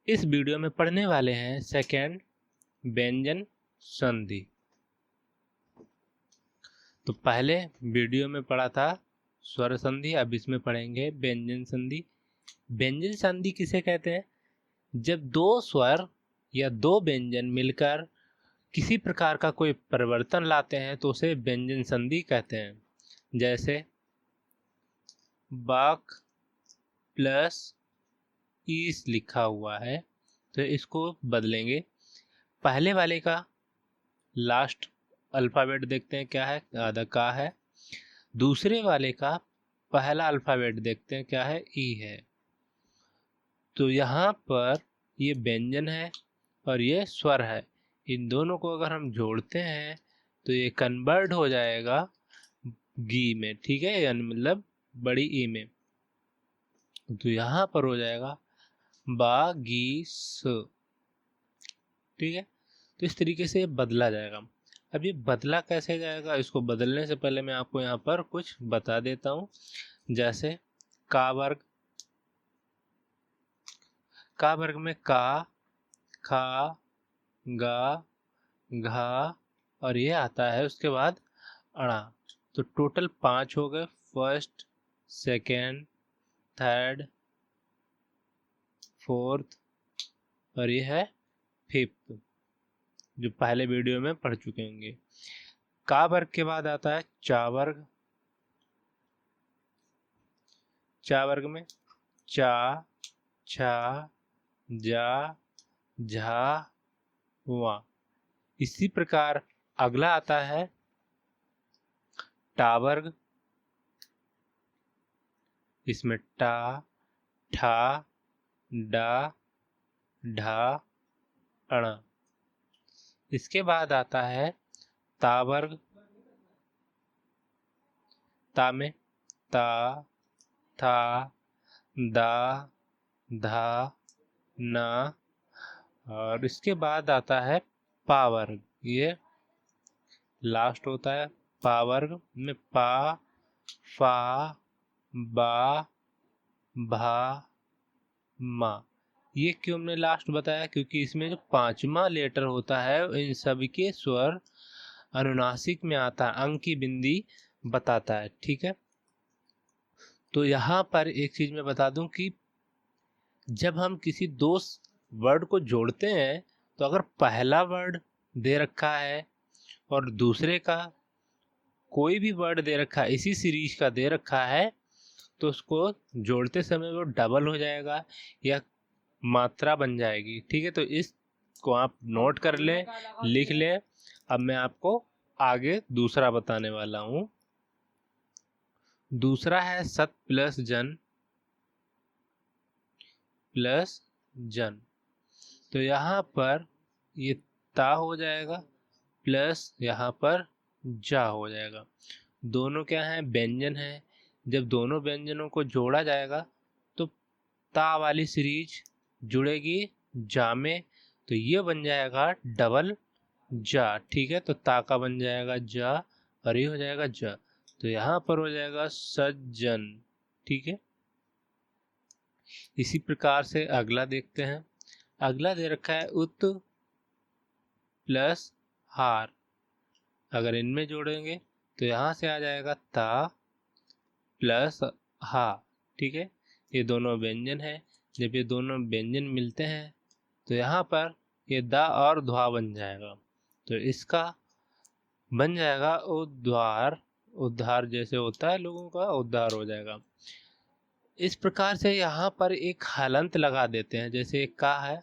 इस वीडियो में पढ़ने वाले हैं सेकंड व्यंजन संधि। तो पहले वीडियो में पढ़ा था स्वर संधि, अब इसमें पढ़ेंगे व्यंजन संधि। व्यंजन संधि किसे कहते हैं? जब दो स्वर या दो व्यंजन मिलकर किसी प्रकार का कोई परिवर्तन लाते हैं तो उसे व्यंजन संधि कहते हैं। जैसे बाक प्लस ईस लिखा हुआ है तो इसको बदलेंगे। पहले वाले का लास्ट अल्फ़ाबेट देखते हैं क्या है, आधा का है। दूसरे वाले का पहला अल्फ़ाबेट देखते हैं क्या है, ई है। तो यहाँ पर ये व्यंजन है और ये स्वर है। इन दोनों को अगर हम जोड़ते हैं तो ये कन्वर्ट हो जाएगा गी में, ठीक है, यानी मतलब बड़ी ई में। तो यहाँ पर हो जाएगा बा गी स, ठीक है। तो इस तरीके से बदला जाएगा। अब ये बदला कैसे जाएगा, इसको बदलने से पहले मैं आपको यहाँ पर कुछ बता देता हूँ। जैसे का वर्ग, का वर्ग में का, खा, गा, घा और ये आता है उसके बाद अणा। तो टोटल 5 हो गए, फर्स्ट, सेकेंड, थर्ड, फोर्थ और ये है फिफ्थ, जो पहले वीडियो में पढ़ चुके होंगे। का वर्ग के बाद आता है चा वर्ग। चा वर्ग में चा, छा, जा, झा, वा। इसी प्रकार अगला आता है टा वर्ग। इसमें टा, ठा, डा, ढा, अणा। इसके बाद आता है ता वर्ग। ता में ता, था, दा, धा, ना और इसके बाद आता है पा वर्ग। ये लास्ट होता है। पा वर्ग में पा, फा, बा, भा, मा। ये क्यों हमने लास्ट बताया? क्योंकि इसमें जो 5वां लेटर होता है इन सभी के स्वर अनुनासिक में आता है, अंक की बिंदी बताता है, ठीक है। तो यहाँ पर एक चीज मैं बता दूं कि जब हम किसी दो वर्ड को जोड़ते हैं तो अगर पहला वर्ड दे रखा है और दूसरे का कोई भी वर्ड दे रखा है, इसी सीरीज का दे रखा है, तो उसको जोड़ते समय वो डबल हो जाएगा या मात्रा बन जाएगी, ठीक है। तो इसको आप नोट कर लें, लिख लें। अब मैं आपको आगे दूसरा बताने वाला हूँ। दूसरा है सत प्लस जन प्लस जन। तो यहाँ पर ये ता हो जाएगा प्लस यहाँ पर जा हो जाएगा। दोनों क्या है, व्यंजन है। जब दोनों व्यंजनों को जोड़ा जाएगा तो ता वाली सीरीज जुड़ेगी जा में, तो ये बन जाएगा डबल जा, ठीक है। तो ता का बन जाएगा जा और ये हो जाएगा जा। तो यहाँ पर हो जाएगा सज्जन, ठीक है। इसी प्रकार से अगला देखते हैं। अगला दे रखा है उत प्लस हार। अगर इनमें जोड़ेंगे तो यहाँ से आ जाएगा ता प्लस हा, ठीक है। ये दोनों व्यंजन है। जब ये दोनों व्यंजन मिलते हैं तो यहाँ पर ये दा और ध्वा बन जाएगा। तो इसका बन जाएगा उद्धार। उद्धार जैसे होता है लोगों का, उद्धार हो जाएगा। इस प्रकार से यहाँ पर एक हलंत लगा देते हैं। जैसे एक का है,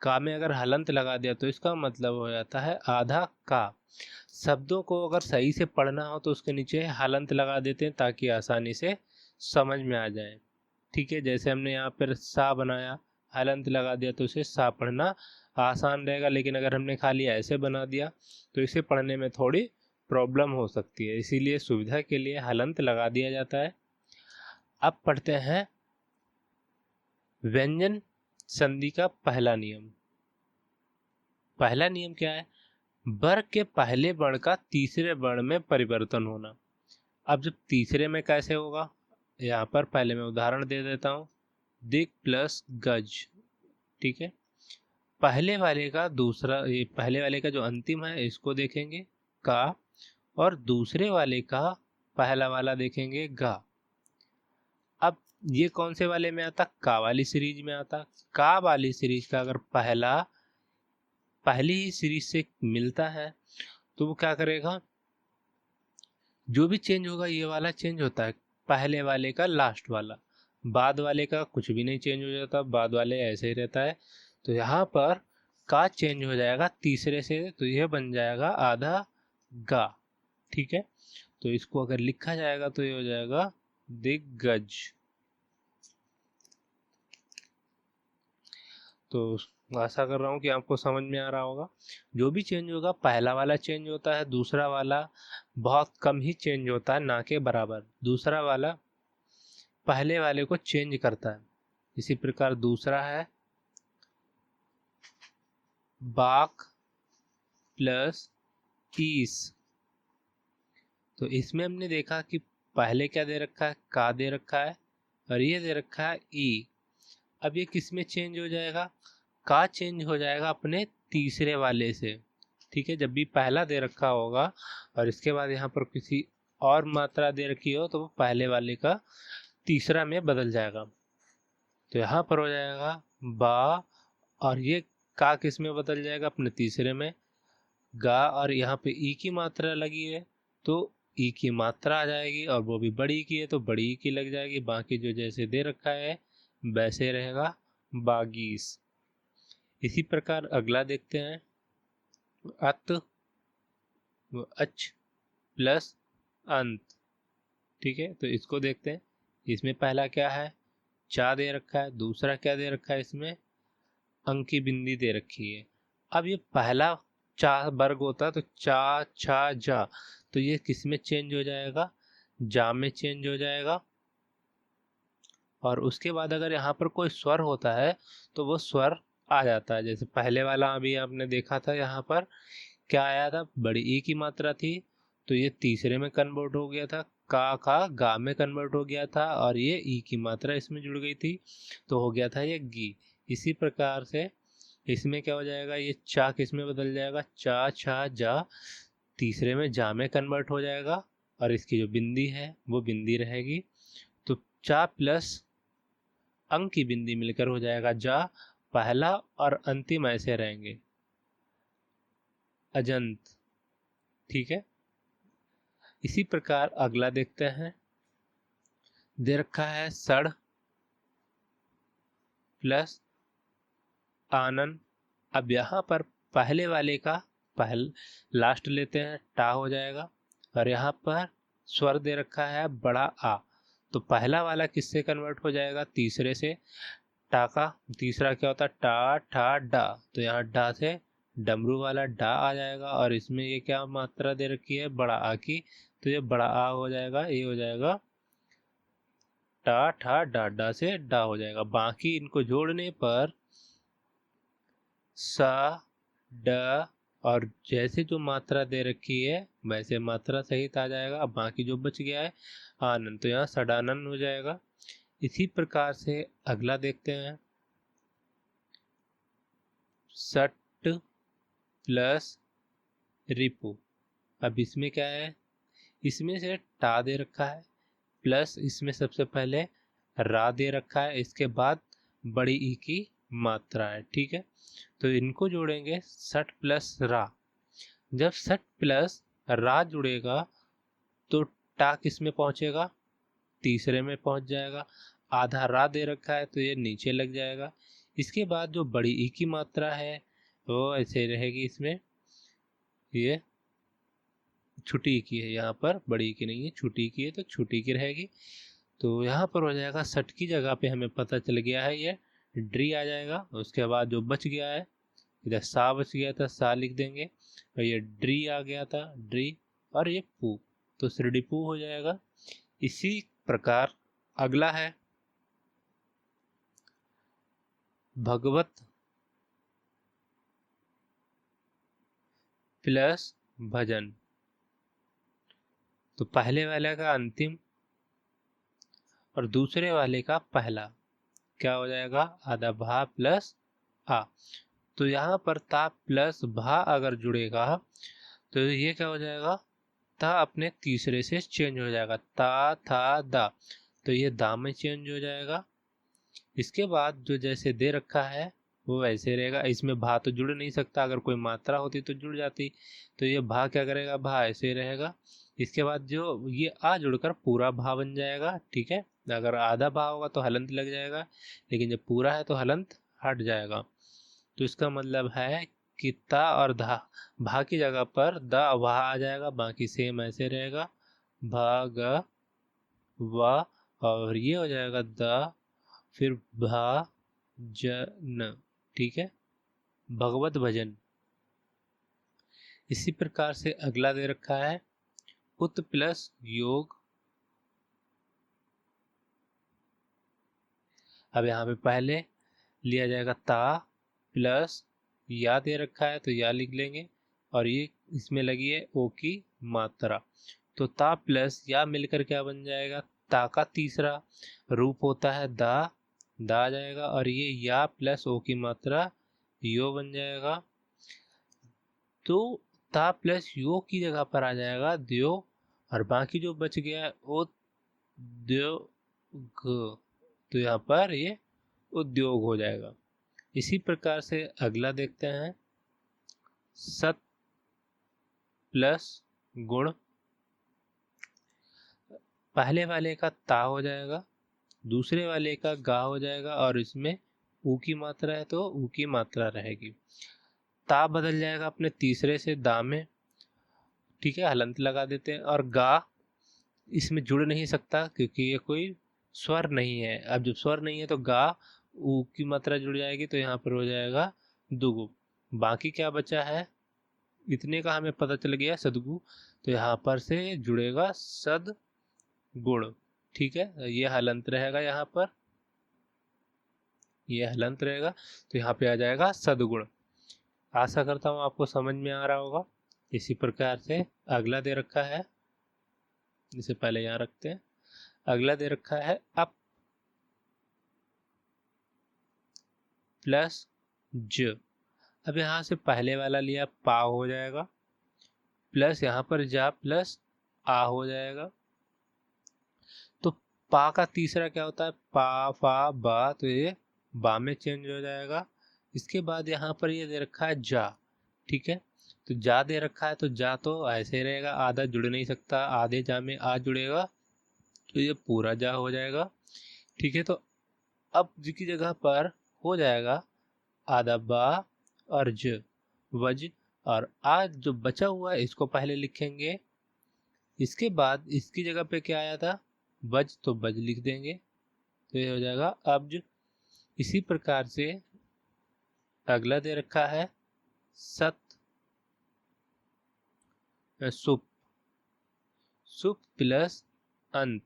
का में अगर हलंत लगा दिया तो इसका मतलब हो जाता है आधा का। शब्दों को अगर सही से पढ़ना हो तो उसके नीचे हलंत लगा देते हैं ताकि आसानी से समझ में आ जाए, ठीक है। जैसे हमने यहाँ पर सा बनाया, हलंत लगा दिया तो इसे सा पढ़ना आसान रहेगा। लेकिन अगर हमने खाली ऐसे बना दिया तो इसे पढ़ने में थोड़ी प्रॉब्लम हो सकती है, इसीलिए सुविधा के लिए हलंत लगा दिया जाता है। अब पढ़ते हैं व्यंजन संधि का पहला नियम। पहला नियम क्या है? वर्ग के पहले वर्ण का तीसरे वर्ण में परिवर्तन होना। अब जब तीसरे में कैसे होगा, यहाँ पर पहले मैं उदाहरण दे देता हूँ। दिक प्लस गज, ठीक है। पहले वाले का दूसरा, ये पहले वाले का जो अंतिम है इसको देखेंगे का, और दूसरे वाले का पहला वाला देखेंगे गा। अब ये कौन से वाले में आता? का वाली सीरीज में आता। का वाली सीरीज का अगर पहला पहली ही सीरीज से मिलता है तो वो क्या करेगा, जो भी चेंज होगा ये वाला चेंज होता है, पहले वाले का लास्ट वाला, बाद वाले का कुछ भी नहीं चेंज हो जाता, बाद वाले ऐसे ही रहता है। तो यहाँ पर का चेंज हो जाएगा तीसरे से, तो यह बन जाएगा आधा गा। ठीक है, तो इसको अगर लिखा जाएगा तो ये हो जाएगा दिग्गज। तो आशा कर रहा हूँ कि आपको समझ में आ रहा होगा। जो भी चेंज होगा पहला वाला चेंज होता है, दूसरा वाला बहुत कम ही चेंज होता है, ना के बराबर। दूसरा वाला पहले वाले को चेंज करता है। इसी प्रकार दूसरा है बाक प्लस ईस। तो इसमें हमने देखा कि पहले क्या दे रखा है, का दे रखा है, और ये दे रखा है ई। अब ये किस में चेंज हो जाएगा? का चेंज हो जाएगा अपने तीसरे वाले से। ठीक है, जब भी पहला दे रखा होगा और इसके बाद यहाँ पर किसी और मात्रा दे रखी हो तो वो पहले वाले का तीसरा में बदल जाएगा। तो यहाँ पर हो जाएगा बा, और ये का किस में बदल जाएगा? अपने तीसरे में। गा, और यहाँ पे ई की मात्रा लगी है तो ई की मात्रा आ जाएगी, और वो भी बड़ी की है तो बड़ी ई की लग जाएगी। बाकी जो जैसे दे रखा है वैसे रहेगा, बागीस। इसी प्रकार अगला देखते हैं, अत अच प्लस अंत। ठीक है, तो इसको देखते हैं। इसमें पहला क्या है? चा दे रखा है। दूसरा क्या दे रखा है? इसमें अंक की बिंदी दे रखी है। अब ये पहला चा वर्ग होता है तो चा छा जा, तो ये किस में चेंज हो जाएगा? जा में चेंज हो जाएगा। और उसके बाद अगर यहाँ पर कोई स्वर होता है तो वो स्वर आ जाता है। जैसे पहले वाला अभी आपने देखा था, यहाँ पर क्या आया था? बड़ी ई की मात्रा थी, तो ये तीसरे में कन्वर्ट हो गया था। का गा में कन्वर्ट हो गया था, और ये ई की मात्रा इसमें जुड़ गई थी तो हो गया था ये गी। इसी प्रकार से इसमें क्या हो जाएगा? ये चा किस में बदल जाएगा? चा छा जा, तीसरे में जा में कन्वर्ट हो जाएगा, और इसकी जो बिंदी है वो बिंदी रहेगी। तो चा प्लस अंक की बिंदी मिलकर हो जाएगा जा। पहला और अंतिम ऐसे रहेंगे, अजंत। ठीक है, इसी प्रकार अगला देखते हैं। दे रखा है सड़ प्लस आनन। अब यहाँ पर पहले वाले का लास्ट लेते हैं, टा हो जाएगा, और यहाँ पर स्वर दे रखा है बड़ा आ, तो पहला वाला किससे कन्वर्ट हो जाएगा? तीसरे से। टा का तीसरा क्या होता है? टा ठा डा, तो यहाँ डा से डमरू वाला डा आ जाएगा, और इसमें ये क्या मात्रा दे रखी है? बड़ा आ की, तो ये बड़ा आ हो जाएगा, ये हो जाएगा टा ठा डा, डा से डा हो जाएगा। बाकी इनको जोड़ने पर सा ड, और जैसे जो मात्रा दे रखी है वैसे मात्रा सहित आ जाएगा। अब बाकी जो बच गया है आनंद, तो यहाँ सडानंद हो जाएगा। इसी प्रकार से अगला देखते हैं, सट प्लस रिपु। अब इसमें क्या है? इसमें से टा दे रखा है, प्लस इसमें सबसे पहले रा दे रखा है, इसके बाद बड़ी ई की मात्रा है। ठीक है, तो इनको जोड़ेंगे, सट प्लस रा। जब सट प्लस रा जुड़ेगा तो टा किस में पहुंचेगा? तीसरे में पहुंच जाएगा। आधा रा दे रखा है तो ये नीचे लग जाएगा। इसके बाद जो बड़ी ई की मात्रा है वो ऐसे रहेगी, इसमें ये छुटी की है, यहाँ पर बड़ी की नहीं है, छुटी की है तो छुटी की रहेगी। तो यहाँ पर हो जाएगा सट की जगह पे हमें पता चल गया है ये ड्री आ जाएगा। उसके बाद जो बच गया है, इधर सा बच गया था, सा लिख देंगे, और ये ड्री आ गया था, ड्री, और ये पू, तो सृडिपू हो जाएगा। इसी प्रकार अगला है भगवत प्लस भजन। तो पहले वाले का अंतिम और दूसरे वाले का पहला क्या हो जाएगा? आधा भा प्लस आ। तो यहाँ पर ता प्लस भा अगर जुड़ेगा तो ये क्या हो जाएगा, ता अपने तीसरे से चेंज हो जाएगा, ता था दा, तो ये दा में चेंज हो जाएगा। इसके बाद जो जैसे दे रखा है वो वैसे रहेगा, इसमें भा तो जुड़ नहीं सकता, अगर कोई मात्रा होती तो जुड़ जाती, तो ये भा क्या करेगा, भा ऐसे रहेगा। इसके बाद जो ये आ जुड़कर पूरा भा बन जाएगा, ठीक है। अगर आधा भा होगा तो हलंत लग जाएगा, लेकिन जब पूरा है तो हलंत हट जाएगा। तो इसका मतलब है कि ता और धा, भा की जगह पर द वहा आ जाएगा, बाकी सेम ऐसे रहेगा, भा ग वा, और ये हो जाएगा द, फिर भा जन, ठीक है, भगवत भजन। इसी प्रकार से अगला दे रखा है उत प्लस योग। अब यहाँ पे पहले लिया जाएगा ता प्लस या दे रखा है तो या लिख लेंगे, और ये इसमें लगी है ओ की मात्रा, तो ता प्लस या मिलकर क्या बन जाएगा, ता का तीसरा रूप होता है दा, दा आ जाएगा, और ये या प्लस ओ की मात्रा यो बन जाएगा। तो ता प्लस यो की जगह पर आ जाएगा द्यो, और बाकी जो बच गया है ओ द्यो ग, तो यहाँ पर ये उद्योग हो जाएगा। इसी प्रकार से अगला देखते हैं सत प्लस गुण। पहले वाले का ता हो जाएगा, दूसरे वाले का गा हो जाएगा, और इसमें ऊ की मात्रा है तो ऊ की मात्रा रहेगी। ता बदल जाएगा अपने तीसरे से दा में, ठीक है, हलंत लगा देते हैं, और गा इसमें जुड़ नहीं सकता क्योंकि ये कोई स्वर नहीं है। अब जब स्वर नहीं है तो गा ऊ की मात्रा जुड़ जाएगी, तो यहाँ पर हो जाएगा दुगु। बाकी क्या बचा है, इतने का हमें पता चल गया सदगु, तो यहाँ पर से जुड़ेगा सद गुण, ठीक है। ये हलंत रहेगा, यहाँ पर ये हलंत रहेगा, तो यहाँ पे आ जाएगा सदगुण। आशा करता हूँ आपको समझ में आ रहा होगा। इसी प्रकार से अगला दे रखा है, इसे पहले यहाँ रखते हैं। अगला दे रखा है अप प्लस ज। अब यहाँ से पहले वाला लिया पा हो जाएगा, प्लस यहाँ पर जा प्लस आ हो जाएगा। तो पा का तीसरा क्या होता है, पा फा बा, तो ये बा में चेंज हो जाएगा। इसके बाद यहाँ पर ये दे रखा है जा, ठीक है, तो जा दे रखा है तो जा तो ऐसे रहेगा, आधा जुड़ नहीं सकता, आधे जा में आ जुड़ेगा तो ये पूरा जा हो जाएगा, ठीक है। तो अब जी की जगह पर हो जाएगा आधा बा और ज, वज, और आज जो बचा हुआ है इसको पहले लिखेंगे, इसके बाद इसकी जगह पे क्या आया था, बज, तो बज लिख देंगे, तो ये हो जाएगा अब्ज। इसी प्रकार से अगला दे रखा है सत सुप, सुप प्लस अंत,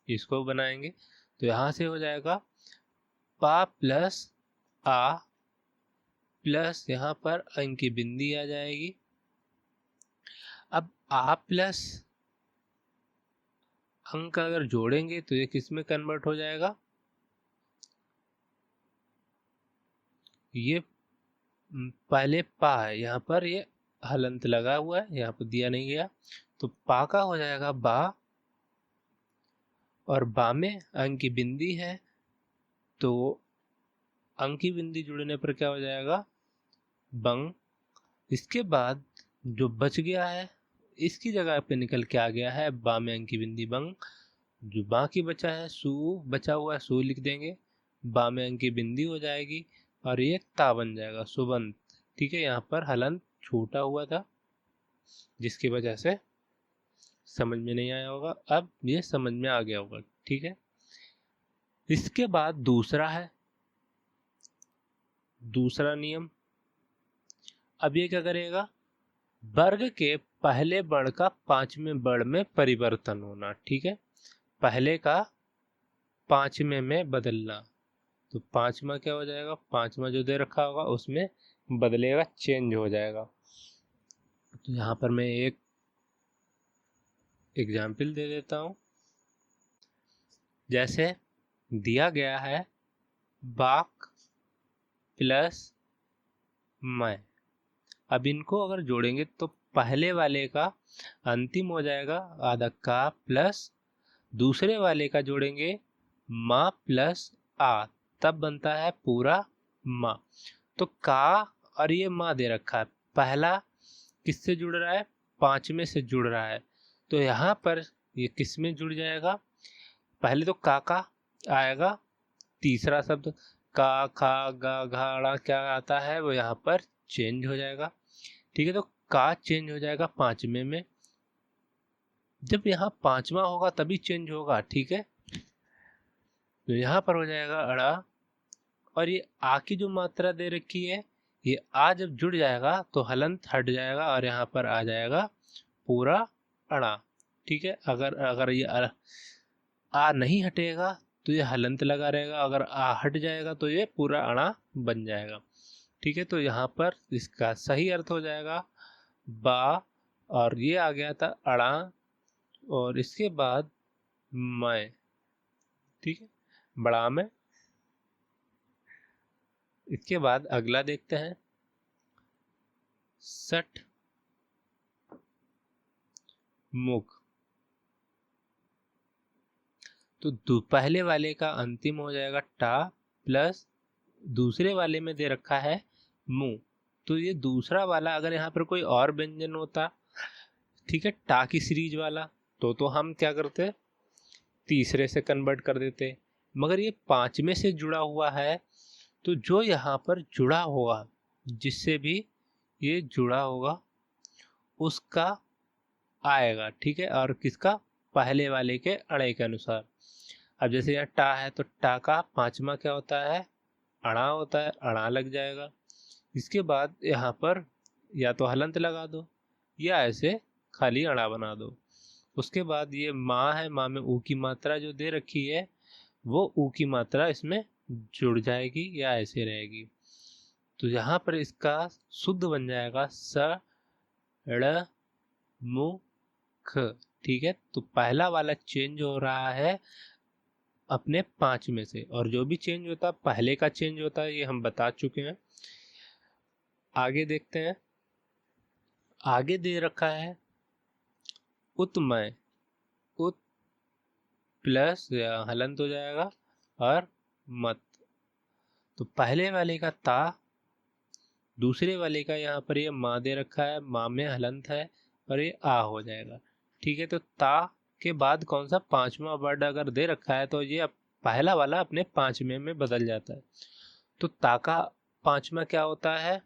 इसको बनाएंगे, तो यहां से हो जाएगा पा प्लस आ, प्लस यहाँ पर अंक की बिंदी आ जाएगी। अब आ प्लस अंक अगर जोड़ेंगे तो ये किस में कन्वर्ट हो जाएगा, ये पहले पा है, यहाँ पर ये हलंत लगा हुआ है, यहाँ पर दिया नहीं गया, तो पा का हो जाएगा बा, और बा में अंक की बिंदी है, तो अंक की बिंदी जुड़ने पर क्या हो जाएगा, बंग। इसके बाद जो बच गया है इसकी जगह पे निकल के आ गया है बा में अंक की बिंदी बंग, जो बाकी बचा है सू, बचा हुआ है सू लिख देंगे, बा में अंक की बिंदी हो जाएगी, और ये ता बन जाएगा सुबंत, ठीक है। यहाँ पर हलंत छूटा हुआ था जिसकी वजह से समझ में नहीं आया होगा, अब ये समझ में आ गया होगा, ठीक है। इसके बाद दूसरा है, दूसरा नियम। अब ये क्या करेगा, वर्ग के पहले वर्ण का पांचवें वर्ण में परिवर्तन होना, ठीक है, पहले का पांचवें में बदलना, तो पांचवा क्या हो जाएगा, पांचवा जो दे रखा होगा उसमें बदलेगा, चेंज हो जाएगा। तो यहाँ पर मैं एक एग्जाम्पल दे देता हूँ, जैसे दिया गया है बाक प्लस मैं। अब इनको अगर जोड़ेंगे तो पहले वाले का अंतिम हो जाएगा आधा का प्लस दूसरे वाले का जोड़ेंगे माँ प्लस आ, तब बनता है पूरा माँ। तो का और ये माँ दे रखा है, पहला किससे जुड़ रहा है, 5 में से जुड़ रहा है, तो यहाँ पर ये किस में जुड़ जाएगा, पहले तो का आएगा, तीसरा शब्द का खा गा घाड़ा क्या आता है वो यहाँ पर चेंज हो जाएगा। ठीक है, तो का चेंज हो जाएगा 5वें में, जब यहाँ 5वां होगा तभी चेंज होगा। ठीक है, तो यहाँ पर हो जाएगा अड़ा, और ये आ की जो मात्रा दे रखी है, ये आ जब जुड़ जाएगा तो हलंत हट जाएगा और यहाँ पर आ जाएगा पूरा अड़ा। ठीक है, अगर अगर ये आ नहीं हटेगा तो ये हलंत लगा रहेगा, अगर आ हट जाएगा तो ये पूरा अड़ा बन जाएगा। ठीक है, तो यहाँ पर इसका सही अर्थ हो जाएगा बा, और ये आ गया था अड़ा, और इसके बाद मैं। ठीक है, बड़ा में। इसके बाद अगला देखते हैं, सठ मुख। तो पहले वाले का अंतिम हो जाएगा टा प्लस दूसरे वाले में दे रखा है मुंह, तो ये दूसरा वाला अगर यहाँ पर कोई और व्यंजन होता, ठीक है, टा की सीरीज वाला, तो हम क्या करते, तीसरे से कन्वर्ट कर देते, मगर ये 5 में से जुड़ा हुआ है, तो जो यहाँ पर जुड़ा होगा, जिससे भी ये जुड़ा होगा उसका आएगा। ठीक है, और किसका, पहले वाले के अड़े के अनुसार। अब जैसे यहाँ टा है तो टा का 5वां क्या होता है, अड़ा होता है, अड़ा लग जाएगा। इसके बाद यहाँ पर या तो हलंत लगा दो या ऐसे खाली अड़ा बना दो। उसके बाद ये माँ है, माँ में ऊ की मात्रा जो दे रखी है वो ऊ की मात्रा इसमें जुड़ जाएगी या ऐसे रहेगी, तो यहाँ पर इसका शुद्ध बन जाएगा स ड़ मु ख। ठीक है, तो पहला वाला चेंज हो रहा है अपने 5 में से, और जो भी चेंज होता है पहले का चेंज होता है, ये हम बता चुके हैं। आगे देखते हैं, आगे दे रखा है उत्मय, उत प्लस हलंत हो जाएगा और मत, तो पहले वाले का ता, दूसरे वाले का यहाँ पर ये माँ दे रखा है, माँ में हलंत है और ये आ हो जाएगा। ठीक है, तो ता के बाद कौन सा 5वां वर्ड अगर दे रखा है तो ये पहला वाला अपने 5वें में बदल जाता है। तो ता का 5वां क्या होता है,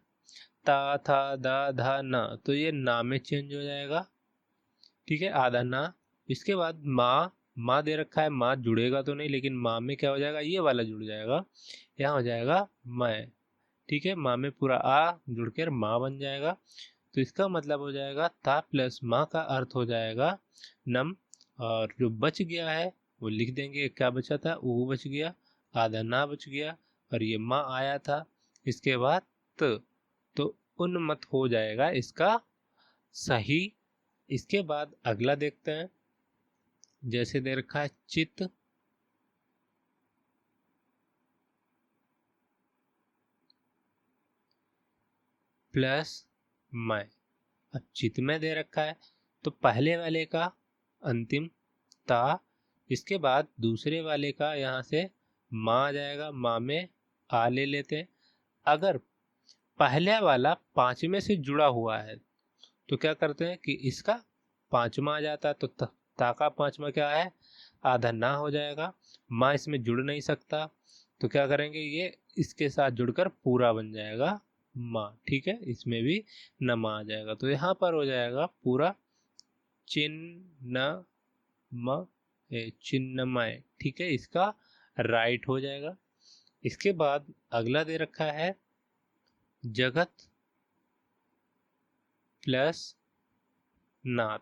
ता था दा धा ना, तो ये ना में चेंज हो जाएगा। ठीक है, आधा ना। इसके बाद माँ, माँ दे रखा है, माँ जुड़ेगा तो नहीं, लेकिन माँ में क्या हो जाएगा, ये वाला जुड़ जाएगा, यहाँ हो जाएगा मैं। ठीक है, माँ में पूरा आ जुड़कर माँ बन जाएगा, तो इसका मतलब हो जाएगा ता प्लस माँ का अर्थ हो जाएगा नम, और जो बच गया है वो लिख देंगे, क्या बचा था, ऊ बच गया, आधा ना बच गया, और ये माँ आया था, इसके बाद तो उन्मत्त हो जाएगा इसका सही। इसके बाद अगला देखते हैं, जैसे दे रखा है चित प्लस मैं। अब चित में दे रखा है तो पहले वाले का अंतिम ता, इसके बाद दूसरे वाले का यहाँ से माँ आ जाएगा, माँ में आ ले लेते हैं। अगर पहले वाला 5 में से जुड़ा हुआ है तो क्या करते हैं कि इसका 5वां आ जाता है, तो ता का 5वां क्या है, आधा ना हो जाएगा, माँ इसमें जुड़ नहीं सकता, तो क्या करेंगे, ये इसके साथ जुड़कर पूरा बन जाएगा माँ। ठीक है, इसमें भी नमा आ जाएगा, तो यहाँ पर हो जाएगा पूरा चिन्ह म चिन्नमय। ठीक है, इसका राइट हो जाएगा। इसके बाद अगला दे रखा है जगत प्लस नाथ,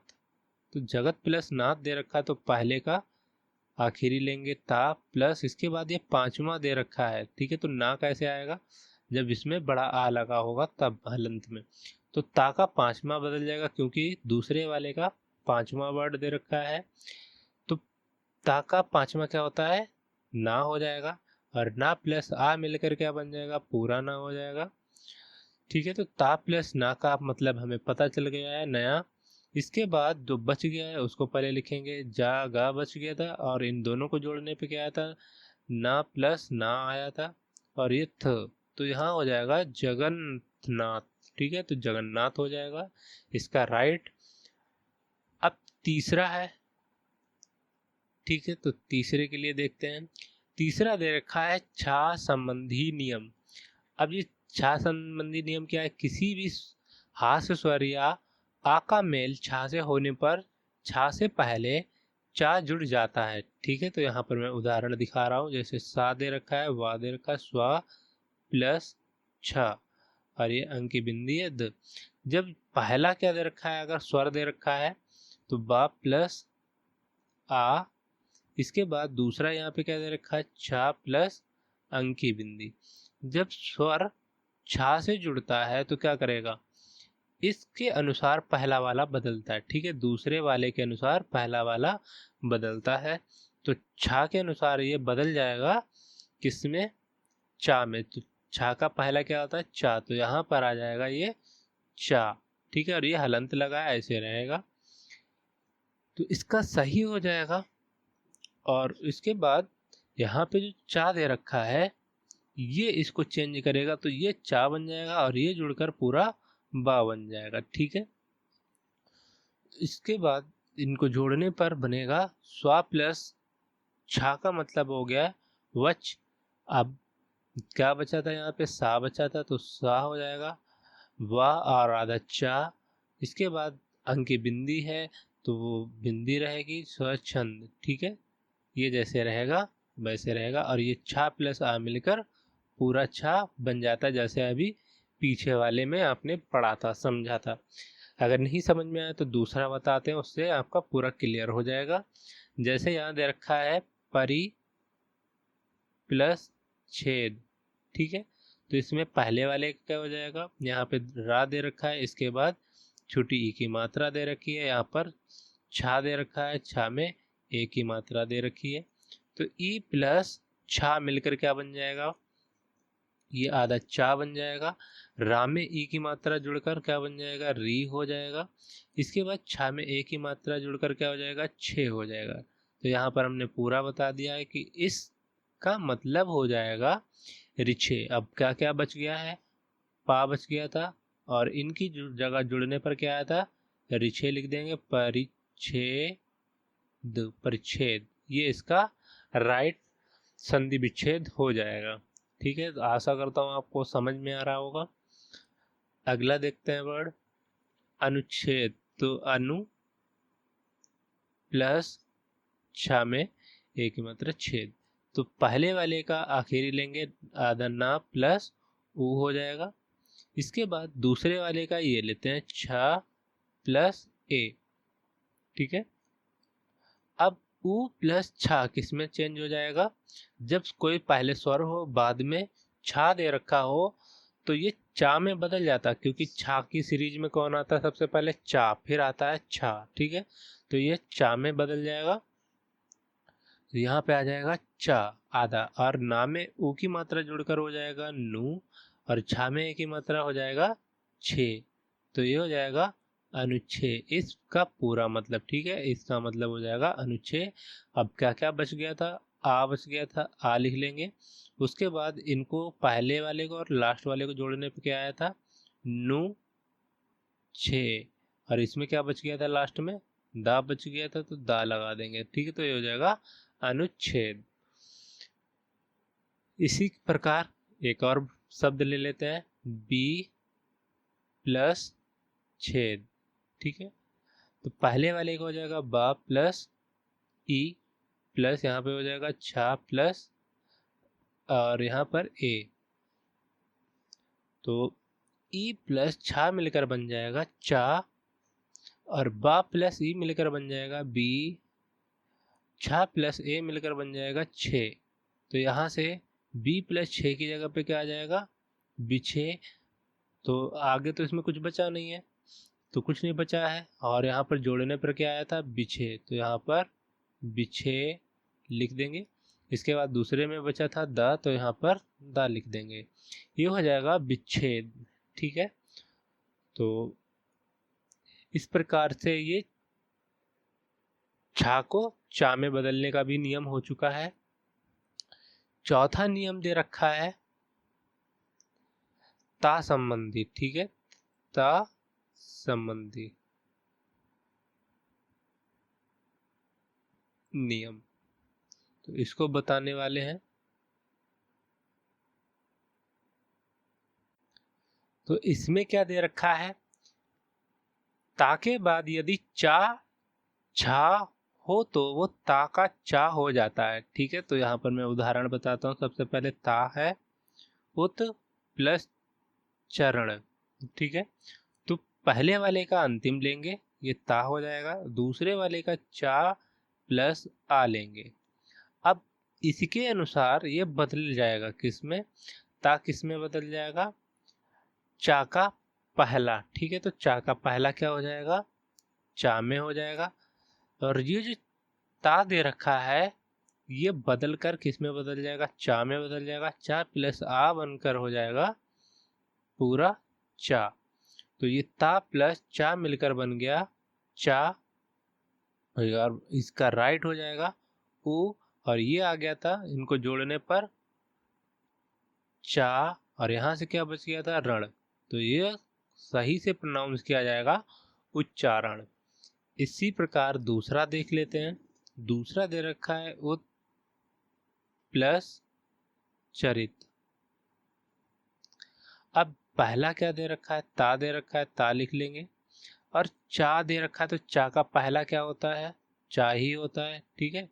तो जगत प्लस नाथ दे रखा है तो पहले का आखिरी लेंगे ता प्लस, इसके बाद ये 5वां दे रखा है। ठीक है, तो ना कैसे आएगा, जब इसमें बड़ा आ लगा होगा तब हलंत में, तो ता का 5वां बदल जाएगा क्योंकि दूसरे वाले का 5वां वर्ड दे रखा है, तो ता का 5वां क्या होता है, ना हो जाएगा, और ना प्लस आ मिलकर क्या बन जाएगा, पूरा ना हो जाएगा। ठीक है, तो ता प्लस ना का मतलब हमें पता चल गया है नया। इसके बाद जो बच गया है उसको पहले लिखेंगे, जा गा बच गया था और इन दोनों को जोड़ने पे क्या आया था, ना प्लस ना आया था और ये थ, तो यहाँ हो जाएगा जगन्नाथ। ठीक है, तो जगन्नाथ हो जाएगा इसका राइट। अब तीसरा है, ठीक है, तो तीसरे के लिए देखते हैं। तीसरा दे रखा है छा संबंधी नियम। अब ये छा संबंधी नियम क्या है, किसी भी हास्य स्वर या आ का मेल छा से होने पर छा से पहले चा जुड़ जाता है। ठीक है, तो यहाँ पर मैं उदाहरण दिखा रहा हूँ, जैसे सा दे रखा है, वा दे रखा है, स्वा प्लस छ और ये अंक की बिंदी है द। जब पहला क्या दे रखा है, अगर स्वर दे रखा है तो बा प्लस आ, इसके बाद दूसरा यहाँ पे क्या दे रखा है, छा प्लस अंक की बिंदी। जब स्वर छा से जुड़ता है तो क्या करेगा, इसके अनुसार पहला वाला बदलता है। ठीक है, दूसरे वाले के अनुसार पहला वाला बदलता है। तो छा के अनुसार ये बदल जाएगा किसमें, चा में। तो छा का पहला क्या होता है, चा, तो यहाँ पर आ जाएगा ये चा। ठीक है, और ये हलंत लगा है, ऐसे रहेगा, तो इसका सही हो जाएगा। और इसके बाद यहाँ पे जो चा दे रखा है ये इसको चेंज करेगा तो ये चा बन जाएगा और ये जुड़कर पूरा बा बन जाएगा। ठीक है, इसके बाद इनको जोड़ने पर बनेगा स्वा प्लस छा का मतलब हो गया वच। अब क्या बचा था, यहाँ पे सा बचा था तो सा हो जाएगा, वाह और आधा चा। इसके बाद अंक की बिंदी है तो वो बिंदी रहेगी स्वच्छंद। ठीक है, ये जैसे रहेगा वैसे रहेगा और ये छा प्लस आ मिलकर पूरा छा बन जाता है, जैसे अभी पीछे वाले में आपने पढ़ा था, समझा था। अगर नहीं समझ में आया तो दूसरा बताते हैं, उससे आपका पूरा क्लियर हो जाएगा। जैसे यहाँ दे रखा है परी प्लस छेद। ठीक है, तो इसमें पहले वाले का क्या हो जाएगा, यहाँ पे रा दे रखा है, इसके बाद छोटी ई की मात्रा दे रखी है, यहाँ पर छा दे रखा है, छा में ए की मात्रा दे रखी है। तो ई प्लस छा मिलकर क्या बन जाएगा, ये आधा चा बन जाएगा। रा में ई की मात्रा जुड़कर क्या बन जाएगा, री हो जाएगा। इसके बाद छा में ए की मात्रा जुड़कर क्या हो जाएगा, छे हो जाएगा। तो यहाँ पर हमने पूरा बता दिया है कि इसका मतलब हो जाएगा रिछे। अब क्या क्या बच गया है, पा बच गया था और इनकी जगह जुड़ने पर क्या आया था, रिछे लिख देंगे, परिच्छेद, परिच्छेद। ये इसका राइट संधि विच्छेद हो जाएगा। ठीक है, तो आशा करता हूँ आपको समझ में आ रहा होगा। अगला देखते हैं वर्ड अनुच्छेद। तो अनु प्लस छा में एक की मात्रा छेद, तो पहले वाले का आखिरी लेंगे, आधा ना प्लस ऊ हो जाएगा। इसके बाद दूसरे वाले का ये लेते हैं, छा प्लस ए। ठीक है, अब ऊ प्लस छा किस में चेंज हो जाएगा, जब कोई पहले स्वर हो बाद में छा दे रखा हो तो ये चा में बदल जाता है, क्योंकि छा की सीरीज में कौन आता है, सबसे पहले चा, फिर आता है छा। ठीक है, तो ये चा में बदल जाएगा, तो यहाँ पे आ जाएगा चा आधा, और ना में ऊ की मात्रा जुड़कर हो जाएगा नू, और छा में ए की मात्रा हो जाएगा छे, तो ये हो जाएगा अनुच्छेद, इसका पूरा मतलब। ठीक है, इसका मतलब हो जाएगा अनुच्छेद। अब क्या क्या बच गया था, आ बच गया था, आ लिख लेंगे। उसके बाद इनको पहले वाले को और लास्ट वाले को जोड़ने पे क्या आया था, नु छे, और इसमें क्या बच गया था लास्ट में, दा बच गया था, तो दा लगा देंगे। ठीक है, तो ये हो जाएगा अनुच्छेद। इसी प्रकार एक और शब्द ले लेते हैं, बी प्लस छेद। ठीक है, तो पहले वाले का हो जाएगा बा प्लस ई, प्लस यहाँ पे हो जाएगा छा प्लस और यहाँ पर ए, तो ई प्लस छा मिलकर बन जाएगा चा, और बा प्लस ई मिलकर बन जाएगा बी, छा प्लस ए मिलकर बन जाएगा छे। तो यहाँ से बी प्लस छे की जगह पे क्या आ जाएगा, बिछे। तो आगे तो इसमें कुछ बचा नहीं है, तो कुछ नहीं बचा है, और यहाँ पर जोड़ने पर क्या आया था, बिछे, तो यहाँ पर बिछे लिख देंगे। इसके बाद दूसरे में बचा था द, तो यहाँ पर द लिख देंगे। ये हो जाएगा विच्छेद। ठीक है, तो इस प्रकार से ये छा को चा में बदलने का भी नियम हो चुका है। चौथा नियम दे रखा है ता संबंधी। ठीक है, ता संबंधी नियम, तो इसको बताने वाले हैं। तो इसमें क्या दे रखा है, ता के बाद यदि चा छा हो तो वो ता का चा हो जाता है। ठीक है, तो यहाँ पर मैं उदाहरण बताता हूँ। सबसे पहले ता है उत प्लस चरण। ठीक है, तो पहले वाले का अंतिम लेंगे, ये ता हो जाएगा। दूसरे वाले का चा प्लस आ लेंगे। अब इसके अनुसार ये बदल जाएगा, किस में, ता किस में बदल जाएगा, चा का पहला। ठीक है, तो चा का पहला क्या हो जाएगा, चा में हो जाएगा। और ये जो ता दे रखा है ये बदल कर किस में बदल जाएगा, चा में बदल जाएगा। चा प्लस आ बनकर हो जाएगा पूरा चा। तो ये ता प्लस चा मिलकर बन गया चा, और इसका राइट हो जाएगा ऊ, और ये आ गया था इनको जोड़ने पर चा, और यहाँ से क्या बच गया था, रण। तो ये सही से प्रोनाउंस किया जाएगा उच्चारण। इसी प्रकार दूसरा देख लेते हैं। दूसरा दे रखा है उत प्लस चरित। अब पहला क्या दे रखा है, ता दे रखा है, ता लिख लेंगे। और चा दे रखा है, तो चा का पहला क्या होता है, चा ही होता है। ठीक है,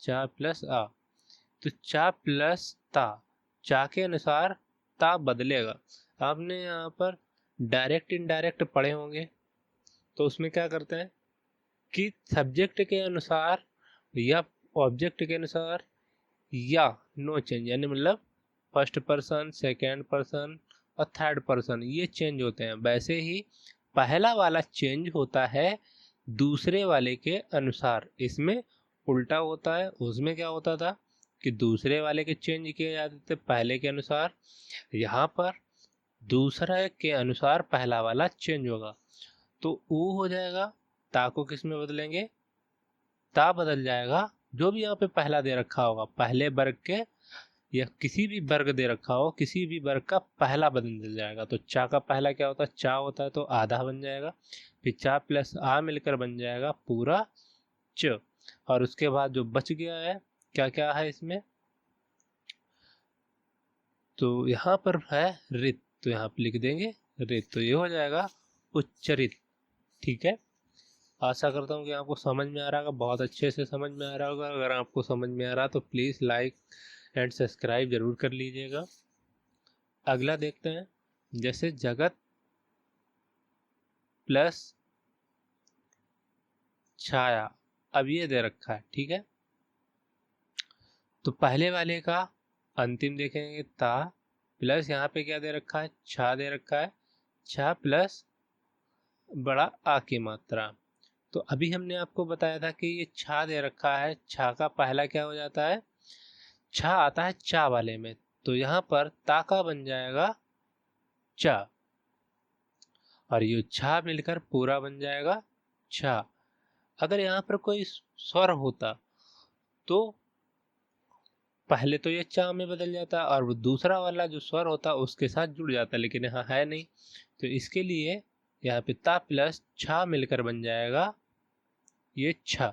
चा प्लस आ, तो चा प्लस ता, चा के अनुसार ता बदलेगा। आपने यहाँ पर डायरेक्ट इनडायरेक्ट पढ़े होंगे, तो उसमें क्या करते हैं कि सब्जेक्ट के अनुसार या ऑब्जेक्ट के अनुसार या नो चेंज, यानी मतलब फर्स्ट पर्सन, सेकेंड पर्सन और थर्ड पर्सन ये चेंज होते हैं। वैसे ही पहला वाला चेंज होता है दूसरे वाले के अनुसार। इसमें उल्टा होता है, उसमें क्या होता था कि दूसरे वाले के चेंज किए जाते थे पहले के अनुसार। यहाँ पर दूसरे के अनुसार पहला वाला चेंज होगा, तो ऊ हो जाएगा। ता को किस में बदलेंगे, ता बदल जाएगा, जो भी यहाँ पे पहला दे रखा होगा पहले वर्ग के, या किसी भी वर्ग दे रखा हो किसी भी वर्ग का पहला बदल जाएगा। तो चा का पहला क्या होता है, चा होता है, तो आधा बन जाएगा। फिर चा प्लस आ मिलकर बन जाएगा पूरा च। और उसके बाद जो बच गया है, क्या क्या है इसमें, तो यहाँ पर है रित, तो यहाँ पे लिख देंगे रित, तो ये हो जाएगा उच्चरित। ठीक है, आशा करता हूँ कि आपको समझ में आ रहा होगा, बहुत अच्छे से समझ में आ रहा होगा। अगर आपको समझ में आ रहा तो प्लीज़ लाइक एंड सब्सक्राइब जरूर कर लीजिएगा। अगला देखते हैं, जैसे जगत प्लस छाया, अब ये दे रखा है। ठीक है, तो पहले वाले का अंतिम देखेंगे ता प्लस यहाँ पे क्या दे रखा है, छा दे रखा है, छा प्लस बड़ा आ की मात्रा। तो अभी हमने आपको बताया था कि ये छा दे रखा है, छा का पहला क्या हो जाता है, छा आता है चा वाले में, तो यहाँ पर ता का बन जाएगा चा, और ये छा मिलकर पूरा बन जाएगा छा। अगर यहाँ पर कोई स्वर होता तो पहले तो ये चा में बदल जाता और वो दूसरा वाला जो स्वर होता उसके साथ जुड़ जाता, लेकिन यहाँ है नहीं। तो इसके लिए यहाँ पे ता प्लस छा मिलकर बन जाएगा ये छा।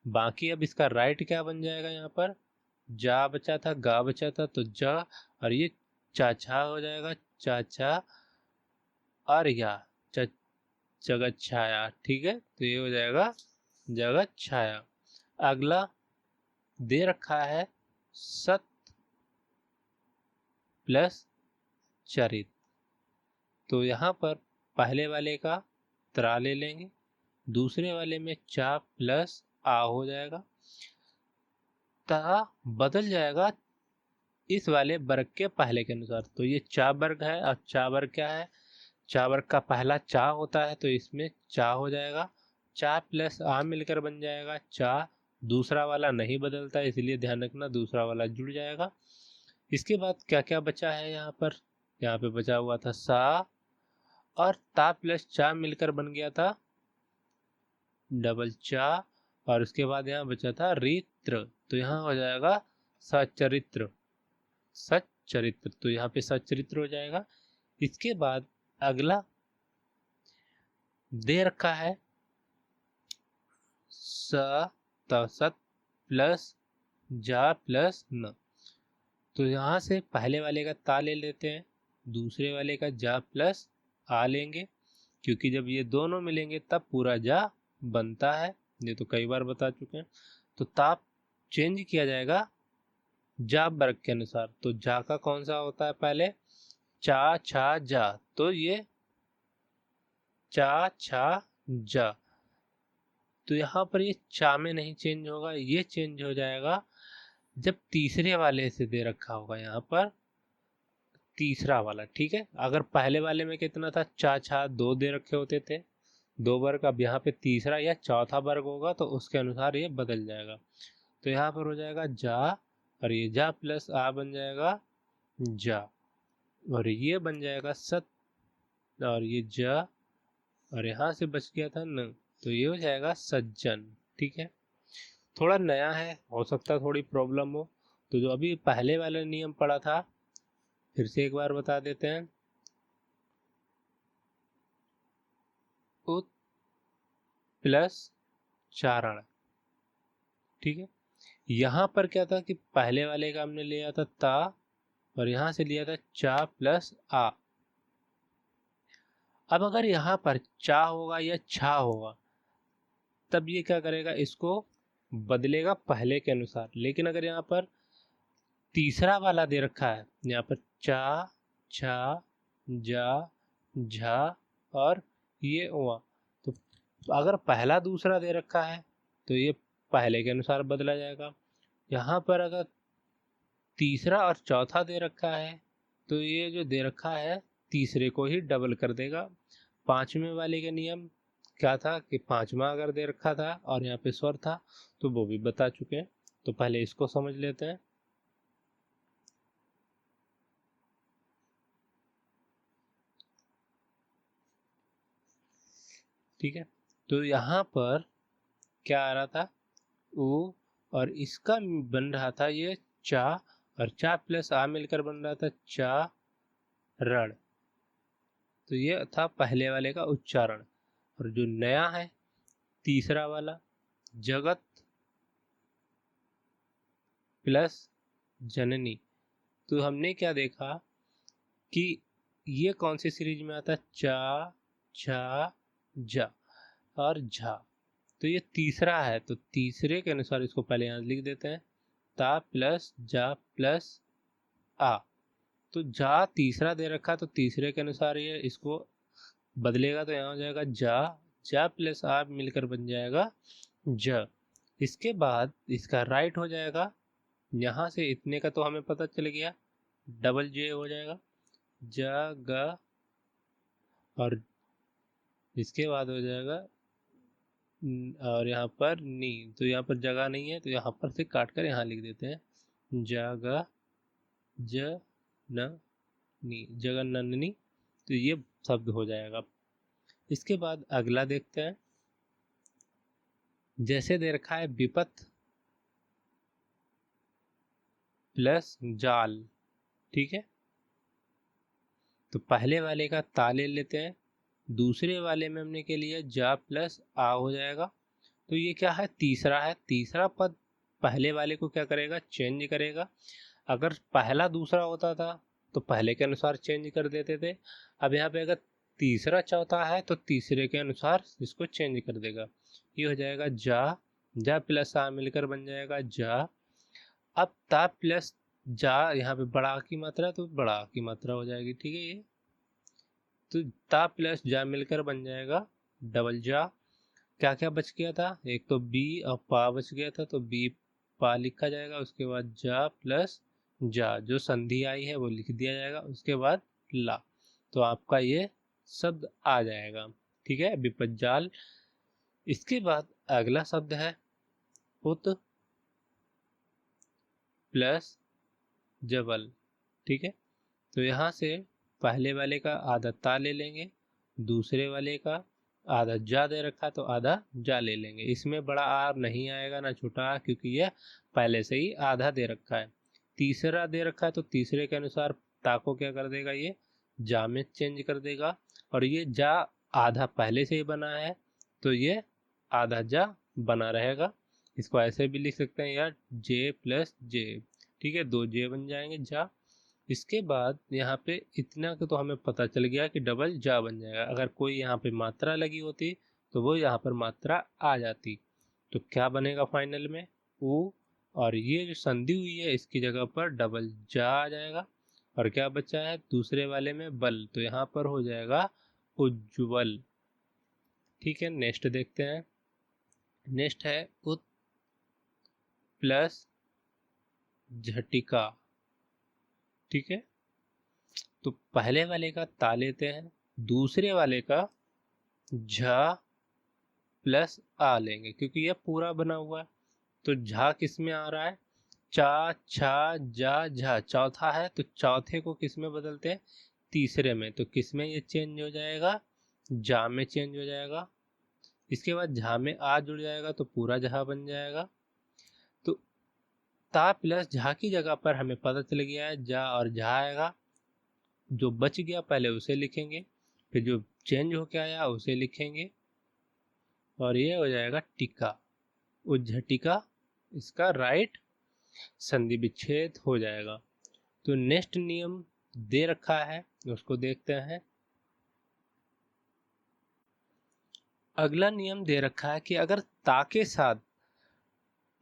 बाकी अब इसका राइट क्या बन जाएगा, यहाँ पर जा बचा था, गा बचा था, तो जा, और ये चाचा हो जाएगा, चाचा, और या जगत छाया। ठीक है, तो ये हो जाएगा जगत छाया। अगला दे रखा है सत प्लस चरित, तो यहाँ पर पहले वाले का त्रा ले लेंगे, दूसरे वाले में चा प्लस आ हो जाएगा, ता बदल जाएगा इस वाले वर्ग के पहले के अनुसार। तो ये चा वर्ग है, और चा वर्ग क्या है, चा वर्ग का पहला चा होता है, तो इसमें चा हो जाएगा, चा प्लस आ मिलकर बन जाएगा चा, दूसरा वाला नहीं बदलता, इसलिए ध्यान रखना दूसरा वाला जुड़ जाएगा। इसके बाद क्या क्या बचा है यहाँ पर, यहाँ पे बचा हुआ था सा, और ता प्लस चा मिलकर बन गया था डबल चा, और उसके बाद यहाँ बचा था रित्र, तो यहाँ हो जाएगा सचरित्र, सच्चरित्र, तो यहाँ पे सच्चरित्र हो जाएगा। इसके बाद अगला दे रखा है स सत प्लस जा प्लस न, तो यहाँ से पहले वाले का ता ले लेते हैं, दूसरे वाले का जा प्लस आ लेंगे, क्योंकि जब ये दोनों मिलेंगे तब पूरा जा बनता है, ये तो कई बार बता चुके हैं। तो ताप चेंज किया जाएगा जा वर्ग के अनुसार, तो जा का कौन सा होता है पहले, चा छा जा, तो ये चा छा जा, तो यहाँ पर ये चा में नहीं चेंज होगा, ये चेंज हो जाएगा जब तीसरे वाले से दे रखा होगा, यहाँ पर तीसरा वाला, ठीक है। अगर पहले वाले में कितना था, चा छा दो दे रखे होते थे, दो वर्ग, अब यहाँ पे तीसरा या चौथा वर्ग होगा तो उसके अनुसार ये बदल जाएगा, तो यहाँ पर हो जाएगा जा, और ये जा प्लस आ बन जाएगा जा, और ये बन जाएगा सत, और ये जा, और यहाँ से बच गया था न, तो ये हो जाएगा सज्जन, ठीक है। थोड़ा नया है, हो सकता है थोड़ी प्रॉब्लम हो, तो जो अभी पहले वाला नियम पढ़ा था फिर से एक बार बता देते हैं। उत प्लस चारण, ठीक है। यहाँ पर क्या था कि पहले वाले का हमने लिया था ता, और यहाँ से लिया था चा प्लस आ। अब अगर यहाँ पर चा होगा या छा होगा, तब ये क्या करेगा, इसको बदलेगा पहले के अनुसार, लेकिन अगर यहाँ पर तीसरा वाला दे रखा है, यहाँ पर चा छा जा झा और ये हुआ, तो अगर पहला दूसरा दे रखा है तो ये पहले के अनुसार बदला जाएगा। यहाँ पर अगर तीसरा और चौथा दे रखा है तो ये जो दे रखा है तीसरे को ही डबल कर देगा। पांचवें वाले के नियम क्या था कि पांचवा अगर दे रखा था और यहाँ पे स्वर था तो वो भी बता चुके हैं, तो पहले इसको समझ लेते हैं। ठीक है, तो यहाँ पर क्या आ रहा था उ, और इसका बन रहा था ये चा, और चा प्लस आ मिलकर बन रहा था चा रण, तो ये था पहले वाले का उच्चारण। और जो नया है तीसरा वाला जगत प्लस जननी, तो हमने क्या देखा कि ये कौन सी सीरीज में आता है, चा छा जा और झा, तो ये तीसरा है, तो तीसरे के अनुसार इसको पहले यहाँ लिख देते हैं, ता प्लस जा प्लस आ, तो जा तीसरा दे रखा तो तीसरे के अनुसार ये इसको बदलेगा, तो यहाँ हो जाएगा जा प्लस आ मिलकर बन जाएगा ज। इसके बाद इसका राइट हो जाएगा, यहाँ से इतने का तो हमें पता चल गया, डबल जे हो जाएगा ज ग, और इसके बाद हो जाएगा और यहाँ पर नी, तो यहाँ पर जगह नहीं है तो यहाँ पर से काट कर यहाँ लिख देते हैं जगह ज न नी, जगन्ननी, तो ये शब्द हो जाएगा। इसके बाद अगला देखते हैं, जैसे दे रखा है विपत प्लस जाल, ठीक है, तो पहले वाले का ता ले लेते हैं, दूसरे वाले में हमने के लिए जा प्लस आ हो जाएगा, तो ये क्या है तीसरा है, तीसरा पद पहले वाले को क्या करेगा चेंज करेगा। अगर पहला दूसरा होता था तो पहले के अनुसार चेंज कर देते थे, अब यहाँ पे अगर तीसरा चौथा है तो तीसरे के अनुसार इसको चेंज कर देगा, ये हो जाएगा जा प्लस आ मिलकर बन जाएगा जा। अब ता प्लस जा, यहाँ पे बड़ा की मात्रा तो बड़ा की मात्रा हो जाएगी, ठीक है, ये तो ता प्लस जा मिलकर बन जाएगा डबल जा। क्या क्या बच गया था, एक तो बी और पा बच गया था, तो बी पा लिखा जाएगा, उसके बाद जा प्लस जा, जो संधि आई है वो लिख दिया जाएगा, उसके बाद ला, तो आपका ये शब्द आ जाएगा, ठीक है, विपज्जाल। इसके बाद अगला शब्द है उत प्लस जबल। ठीक है, तो यहाँ से पहले वाले का आधा ता ले लेंगे, दूसरे वाले का आधा जा दे रखा तो आधा जा ले लेंगे। इसमें बड़ा आर नहीं आएगा ना छोटा आर, क्योंकि यह पहले से ही आधा दे रखा है। तीसरा दे रखा है तो तीसरे के अनुसार ता को क्या कर देगा, ये जा में चेंज कर देगा। और ये जा आधा पहले से ही बना है तो ये आधा जा बना रहेगा। इसको ऐसे भी लिख सकते हैं यार, जे प्लस जे। ठीक है, 2 जे बन जाएंगे जा। इसके बाद यहाँ पे इतना का तो हमें पता चल गया कि डबल जा बन जाएगा। अगर कोई यहाँ पे मात्रा लगी होती तो वो यहाँ पर मात्रा आ जाती, तो क्या बनेगा फाइनल में, ऊ, और ये जो संधि हुई है इसकी जगह पर डबल जा आ जाएगा। और क्या बचा है दूसरे वाले में बल, तो यहाँ पर हो जाएगा उज्ज्वल। ठीक है, नेक्स्ट देखते हैं। नेक्स्ट है उत प्लस झटिका। ठीक है, तो पहले वाले का ता लेते हैं, दूसरे वाले का झा प्लस आ लेंगे, क्योंकि यह पूरा बना हुआ है। तो झा किस में आ रहा है, चा छा जा झा, चौथा है तो चौथे को किस में बदलते हैं, तीसरे में। तो किस में ये चेंज हो जाएगा, जा में चेंज हो जाएगा। इसके बाद झा में आ जुड़ जाएगा तो पूरा झा बन जाएगा। तो ता प्लस झा की जगह पर हमें पता चल गया है जा और झा आएगा। जो बच गया पहले उसे लिखेंगे, फिर जो चेंज हो के आया उसे लिखेंगे, और ये हो जाएगा टीका, उज्झटिका। इसका राइट संधि विच्छेद हो जाएगा। तो नेक्स्ट नियम दे रखा है, उसको देखते हैं। अगला नियम दे रखा है कि अगर ता के साथ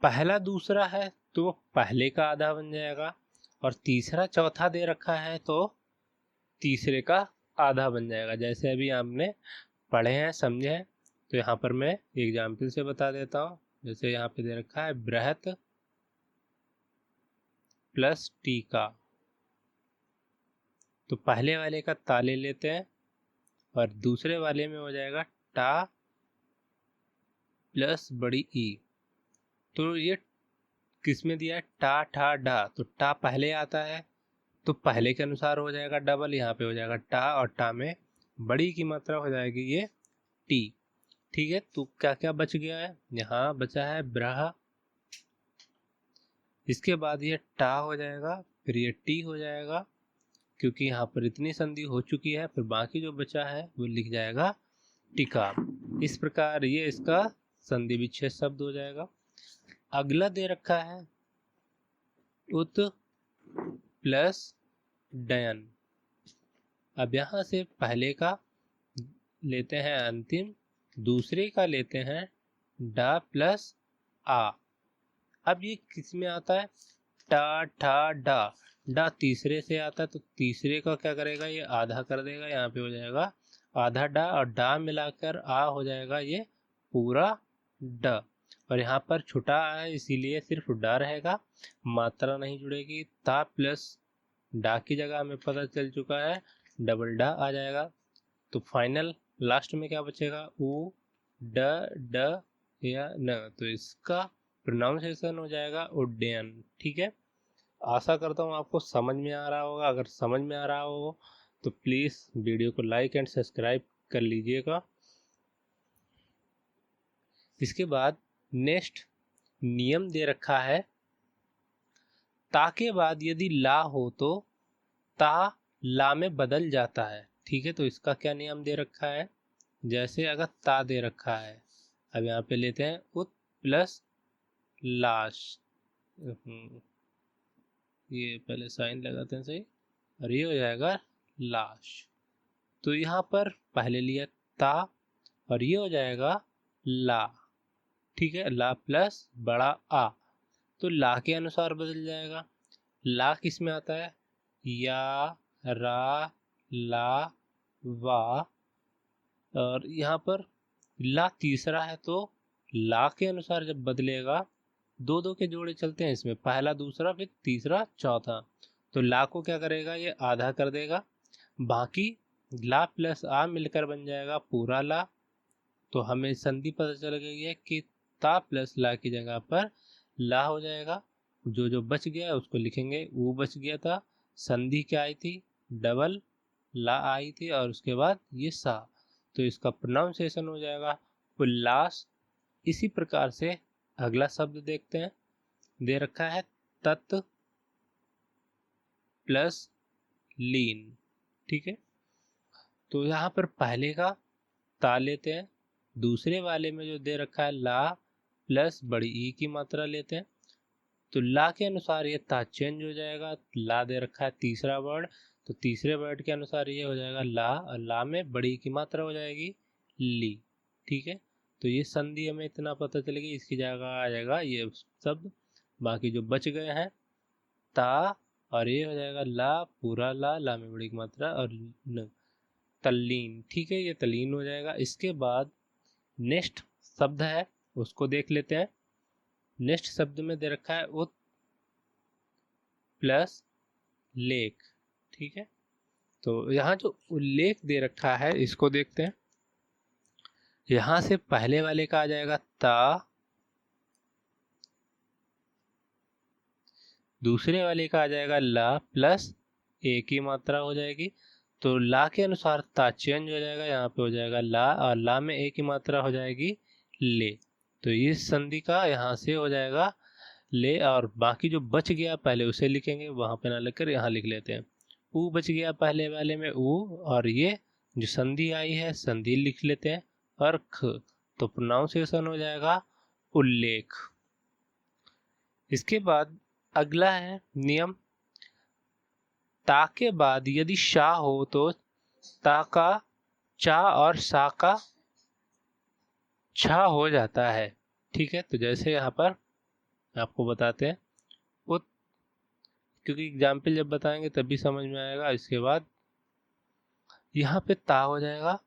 पहला दूसरा है तो वो पहले का आधा बन जाएगा, और तीसरा चौथा दे रखा है तो तीसरे का आधा बन जाएगा। जैसे अभी हमने पढ़े हैं, समझे हैं। तो यहाँ पर मैं एग्जाम्पल से बता देता हूँ। जैसे यहाँ पे दे रखा है बृहत प्लस टीका, तो पहले वाले का ता ले लेते हैं और दूसरे वाले में हो जाएगा टा प्लस बड़ी ई। तो ये किस में दिया है, टा ठा डा, तो टा पहले आता है तो पहले के अनुसार हो जाएगा डबल, यहाँ पे हो जाएगा टा, और टा में बड़ी की मात्रा हो जाएगी ये टी। ठीक है, तो क्या क्या बच गया है, यहाँ बचा है ब्रह, इसके बाद ये टा हो जाएगा, फिर ये टी हो जाएगा, क्योंकि यहाँ पर इतनी संधि हो चुकी है। फिर बाकी जो बचा है वो लिख जाएगा टिका। इस प्रकार ये इसका संधि विच्छेद शब्द हो जाएगा। अगला दे रखा है उत प्लस डयन। अब यहाँ से पहले का लेते हैं अंतिम, दूसरे का लेते हैं डा प्लस आ। अब ये किस में आता है, टा ठा डा, डा तीसरे से आता है तो तीसरे का क्या करेगा, ये आधा कर देगा, यहाँ पे हो जाएगा आधा डा, और डा मिलाकर आ हो जाएगा ये पूरा ड। और यहाँ पर छुटा है इसीलिए सिर्फ डा रहेगा, मात्रा नहीं जुड़ेगी। ता प्लस डा की जगह हमें पता चल चुका है डबल डा आ जाएगा। तो फाइनल लास्ट में क्या बचेगा, उ ड ड या न, तो इसका प्रोनाउंसिएशन हो जाएगा उड्डयन। ठीक है, आशा करता हूँ आपको समझ में आ रहा होगा। अगर समझ में आ रहा हो तो प्लीज़ वीडियो को लाइक एंड सब्सक्राइब कर लीजिएगा। इसके बाद नेक्स्ट नियम दे रखा है, ता के बाद यदि ला हो तो ता ला में बदल जाता है। ठीक है, तो इसका क्या नियम दे रखा है, जैसे अगर ता दे रखा है, अब यहाँ पे लेते हैं उत प्लस लाश, ये पहले साइन लगाते हैं सही, और ये हो जाएगा लाश। तो यहाँ पर पहले लिया ता और ये हो जाएगा ला। ठीक है, ला प्लस बड़ा आ, तो ला के अनुसार बदल जाएगा। ला किस में आता है, या रा ला वा, और यहाँ पर ला तीसरा है तो ला के अनुसार जब बदलेगा, दो दो के जोड़े चलते हैं इसमें, पहला दूसरा फिर तीसरा चौथा, तो ला को क्या करेगा, ये आधा कर देगा, बाकी ला प्लस आ मिलकर बन जाएगा पूरा ला। तो हमें संधि पता चल गई है कि ता प्लस ला की जगह पर ला हो जाएगा। जो जो बच गया उसको लिखेंगे, वो बच गया था। संधि क्या आई थी, डबल ला आई थी, और उसके बाद ये सा, तो इसका प्रोनाउंसिएशन हो जाएगा उल्लास। इसी प्रकार से अगला शब्द देखते हैं, दे रखा है तत् प्लस लीन। ठीक है, तो यहाँ पर पहले का ता लेते हैं, दूसरे वाले में जो दे रखा है ला प्लस बड़ी ई की मात्रा लेते हैं। तो ला के अनुसार ये ता चेंज हो जाएगा। ला दे रखा है तीसरा वर्ड, तो तीसरे वर्ड के अनुसार ये हो जाएगा ला, और ला में बड़ी ई की मात्रा हो जाएगी ली। ठीक है, तो ये संधि हमें इतना पता चलेगी, इसकी जगह आ जाएगा ये शब्द। बाकी जो बच गए हैं ता, और ये हो जाएगा ला, पूरा ला, ला में बड़ी की मात्रा, और न, तल्लीन। ठीक है, ये तल्लीन हो जाएगा। इसके बाद नेक्स्ट शब्द है, उसको देख लेते हैं। नेक्स्ट शब्द में दे रखा है उत प्लस लेख। ठीक है, तो यहाँ जो उल्लेख दे रखा है इसको देखते हैं। यहाँ से पहले वाले का आ जाएगा ता, दूसरे वाले का आ जाएगा ला प्लस ए की मात्रा हो जाएगी। तो ला के अनुसार ता चेंज हो जाएगा, यहाँ पे हो जाएगा ला, और ला में ए की मात्रा हो जाएगी ले। तो इस संधि का यहाँ से हो जाएगा ले, और बाकी जो बच गया पहले उसे लिखेंगे, वहां पे ना लिखकर यहाँ लिख लेते हैं। ऊ बच गया पहले वाले में ऊ, और ये जो संधि आई है संधि लिख लेते हैं, और ख, तो प्रोनाउंसिएशन हो जाएगा उल्लेख। इसके बाद अगला है नियम, ता के बाद यदि शा हो तो ता का चा और सा का छा हो जाता है। ठीक है, तो जैसे यहाँ पर आपको बताते हैं उत, क्योंकि एग्जाम्पल जब बताएंगे तभी समझ में आएगा। इसके बाद यहाँ पे ता हो जाएगा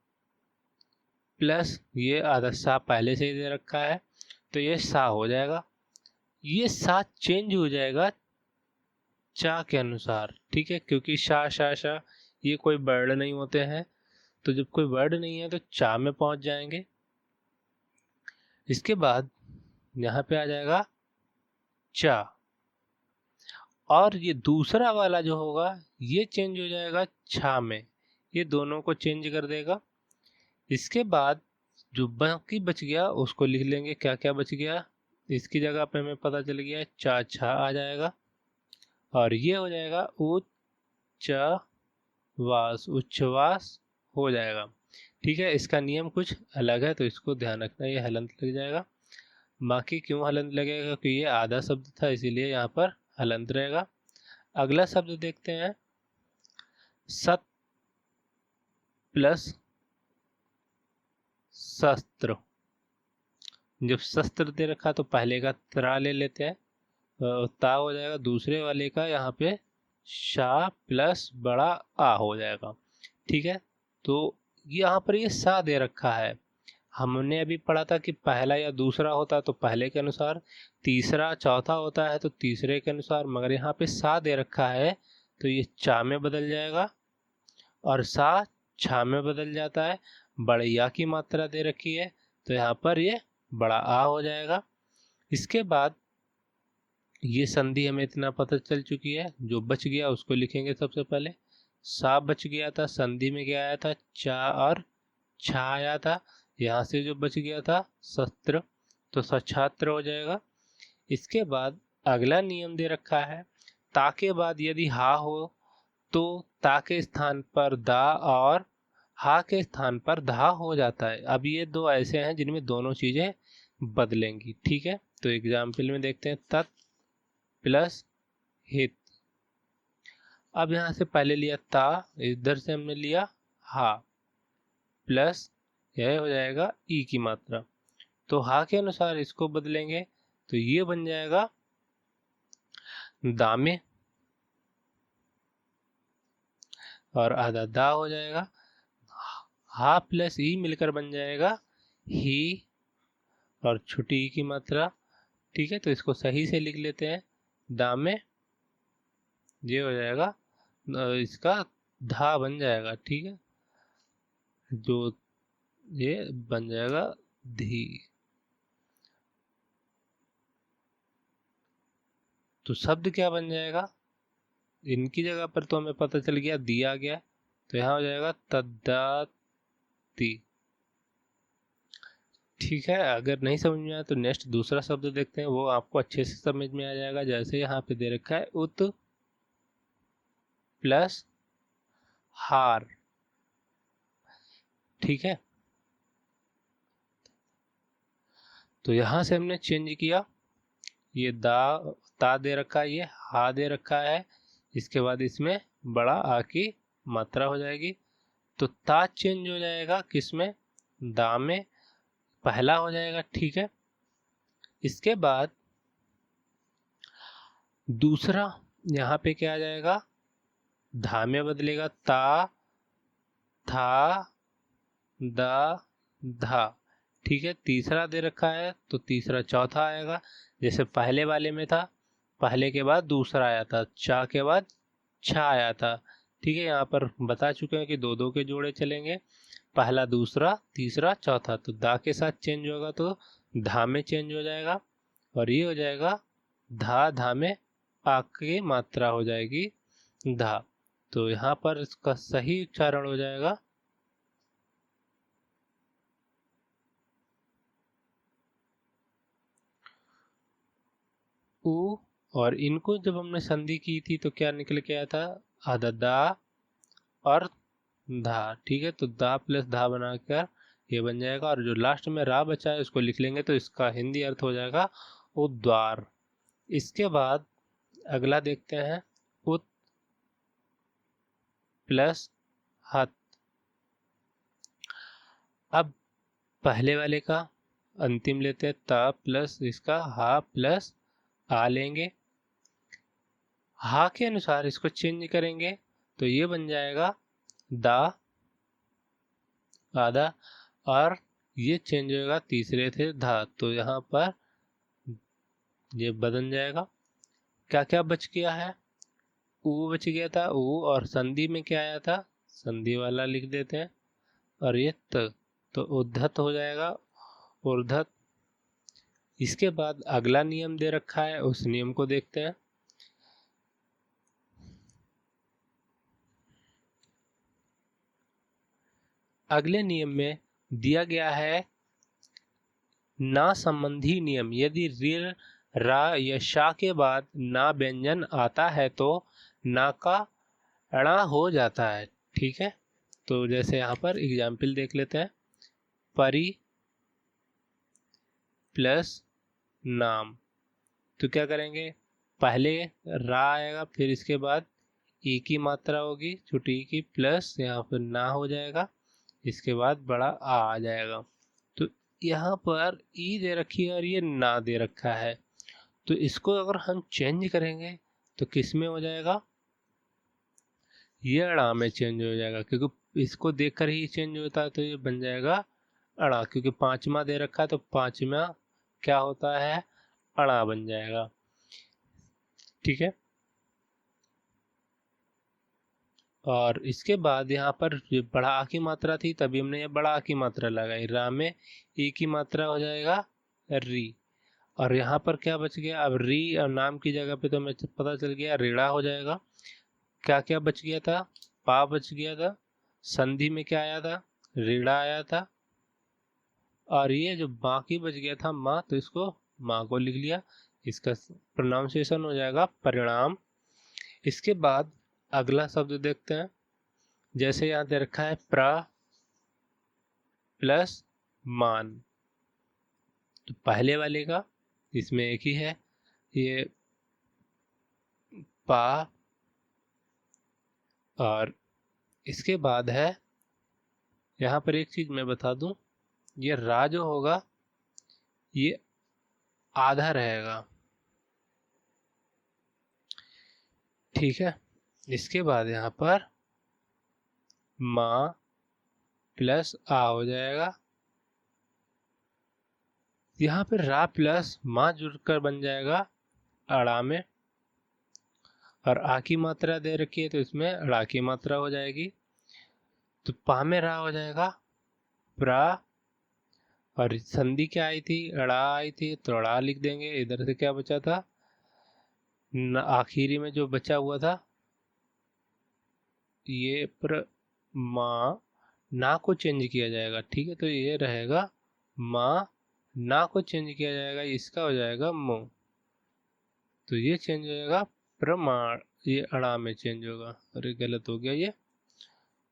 प्लस ये आधा सा पहले से ही दे रखा है, तो ये सा हो जाएगा। ये सा चेंज हो जाएगा चा के अनुसार। ठीक है, क्योंकि शा शा शा ये कोई वर्ड नहीं होते हैं, तो जब कोई वर्ड नहीं है तो चा में पहुंच जाएंगे। इसके बाद यहाँ पे आ जाएगा चा, और ये दूसरा वाला जो होगा ये चेंज हो जाएगा छा में, ये दोनों को चेंज कर देगा। इसके बाद जो बाकी बच गया उसको लिख लेंगे, क्या क्या बच गया। इसकी जगह पे हमें पता चल गया चा छा आ जाएगा, और ये हो जाएगा उच्चवास, उच्छ्वास हो जाएगा। ठीक है, इसका नियम कुछ अलग है, तो इसको ध्यान रखना, ये हलंत लग जाएगा। बाकी क्यों हलंत लगेगा, क्योंकि ये आधा शब्द था इसीलिए यहाँ पर हलंत रहेगा। अगला शब्द देखते हैं, सत प्लस शस्त्र। जब शस्त्र दे रखा तो पहले का त्रा ले लेते हैं, ता हो जाएगा, दूसरे वाले का यहाँ पे शा प्लस बड़ा आ हो जाएगा। ठीक है, तो यहाँ पर ये सा दे रखा है। हमने अभी पढ़ा था कि पहला या दूसरा होता तो पहले के अनुसार, तीसरा चौथा होता है तो तीसरे के अनुसार, मगर यहाँ पे सा दे रखा है तो ये चा में बदल जाएगा, और सा छा में बदल जाता है। बड़े या की मात्रा दे रखी है तो यहाँ पर ये बड़ा आ हो जाएगा। इसके बाद ये संधि हमें इतना पता चल चुकी है, जो बच गया उसको लिखेंगे। सबसे पहले सा बच गया था, संधि में क्या आया था चा और छा आया था। यहाँ से जो बच गया था शस्त्र, तो सछात्र हो जाएगा। इसके बाद अगला नियम दे रखा है, ता के बाद यदि हा हो तो ता के स्थान पर दा और हा के स्थान पर धा हो जाता है। अब ये दो ऐसे हैं जिनमें दोनों चीजें बदलेंगी। ठीक है, तो एग्जाम्पल में देखते हैं, तत् प्लस हित। अब यहाँ से पहले लिया ता, इधर से हमने लिया हा, प्लस यह हो जाएगा ई की मात्रा, तो हा के अनुसार इसको बदलेंगे, तो ये बन जाएगा दामे, और आधा दा हो जाएगा। हा प्लस ई मिलकर बन जाएगा ही, और छोटी ई की मात्रा। ठीक है, तो इसको सही से लिख लेते हैं, दामे, ये हो जाएगा इसका धा बन जाएगा। ठीक है, जो ये बन जाएगा धी। तो शब्द क्या बन जाएगा, इनकी जगह पर तो हमें पता चल गया दिया गया, तो यहाँ हो जाएगा तद्दाति। ठीक है, अगर नहीं समझ में आया तो नेक्स्ट दूसरा शब्द देखते हैं, वो आपको अच्छे से समझ में आ जाएगा। जैसे यहाँ पे दे रखा है उत प्लस हार। ठीक है, तो यहाँ से हमने चेंज किया, ये ता दे रखा है, ये हा दे रखा है, इसके बाद इसमें बड़ा आ की मात्रा हो जाएगी, तो ता चेंज हो जाएगा किसमें, दा में, पहला हो जाएगा। ठीक है, इसके बाद दूसरा यहाँ पे क्या आ जाएगा, धा में बदलेगा, ता था दा धा। ठीक है, तीसरा दे रखा है तो तीसरा चौथा आएगा, जैसे पहले वाले में था, पहले के बाद दूसरा आया था, चा के बाद छा आया था। ठीक है, यहाँ पर बता चुके हैं कि दो दो के जोड़े चलेंगे, पहला दूसरा तीसरा चौथा, तो दा के साथ चेंज होगा तो धा में चेंज हो जाएगा, और ये हो जाएगा धा में आ की मात्रा हो जाएगी धा। तो यहाँ पर इसका सही उच्चारण हो जाएगा उ। और इनको जब हमने संधि की थी तो क्या निकल के आया था, आधा दा और धा। ठीक है, तो दा प्लस धा बनाकर ये बन जाएगा, और जो लास्ट में रा बचा है उसको लिख लेंगे तो इसका हिंदी अर्थ हो जाएगा उद्वार। इसके बाद अगला देखते हैं, उत प्लस हत। अब पहले वाले का अंतिम लेते हैं, ता प्लस इसका हा प्लस आ लेंगे, हा के अनुसार इसको चेंज करेंगे तो ये बन जाएगा दा आधा, और ये चेंज होगा, तीसरे थे धा, तो यहाँ पर ये बदल जाएगा। क्या क्या बच गया है, ऊ बच गया था ऊ, और संधि में क्या आया था, संधि वाला लिख देते हैं, और ये त, तो उद्धत हो जाएगा उर्धत। इसके बाद अगला नियम दे रखा है, उस नियम को देखते हैं। अगले नियम में दिया गया है ना संबंधी नियम, यदि ऋ रा या शा के बाद ना व्यंजन आता है तो ना का णा हो जाता है। ठीक है, तो जैसे यहाँ पर एग्जाम्पल देख लेते हैं, परी प्लस नाम, तो क्या करेंगे, पहले रा आएगा, फिर इसके बाद ई की मात्रा होगी छोटी ई की, प्लस यहाँ पर ना हो जाएगा, इसके बाद बड़ा आ जाएगा। तो यहाँ पर ई दे रखी है और ये ना दे रखा है, तो इसको अगर हम चेंज करेंगे तो किस में हो जाएगा, ये अड़ा में चेंज हो जाएगा, क्योंकि इसको देखकर ही चेंज होता है, तो ये बन जाएगा अड़ा, क्योंकि पांचवा दे रखा है तो पांचवा क्या होता है, अड़ा बन जाएगा। ठीक है, और इसके बाद यहाँ पर ये बड़ा आ की मात्रा थी, तभी हमने ये बड़ा आ की मात्रा लगाई, रा में ई की मात्रा हो जाएगा री, और यहाँ पर क्या बच गया, अब री और नाम की जगह पे तो हमें पता चल गया रीड़ा हो जाएगा। क्या क्या बच गया था, पा बच गया था, संधि में क्या आया था, रीड़ा आया था, और ये जो बाकी बच गया था माँ, तो इसको माँ को लिख लिया, इसका प्रोनाउंसिएशन हो जाएगा परिणाम। इसके बाद अगला शब्द देखते हैं, जैसे यहाँ दे रखा है प्र प्लस मान, तो पहले वाले का इसमें एक ही है, ये पा, और इसके बाद है, यहाँ पर एक चीज मैं बता दूं, ये रा जो होगा ये आधा रहेगा। ठीक है, इसके बाद यहाँ पर माँ प्लस आ हो जाएगा, यहाँ पे रा प्लस माँ जुड़कर बन जाएगा अड़ा में, और आ की मात्रा दे रखी है तो इसमें अड़ा की मात्रा हो जाएगी, तो पा में रा हो जाएगा प्रा, और संधि क्या आई थी, अड़ा आई थी, तो अड़ा लिख देंगे, इधर से क्या बचा था आखिरी में जो बचा हुआ था ये माँ, ना को चेंज किया जाएगा, ठीक है, तो ये रहेगा माँ, ना को चेंज किया जाएगा, इसका हो जाएगा मो, तो ये चेंज हो जाएगा प्रमाण, ये अड़ा में चेंज होगा। अरे गलत हो गया ये,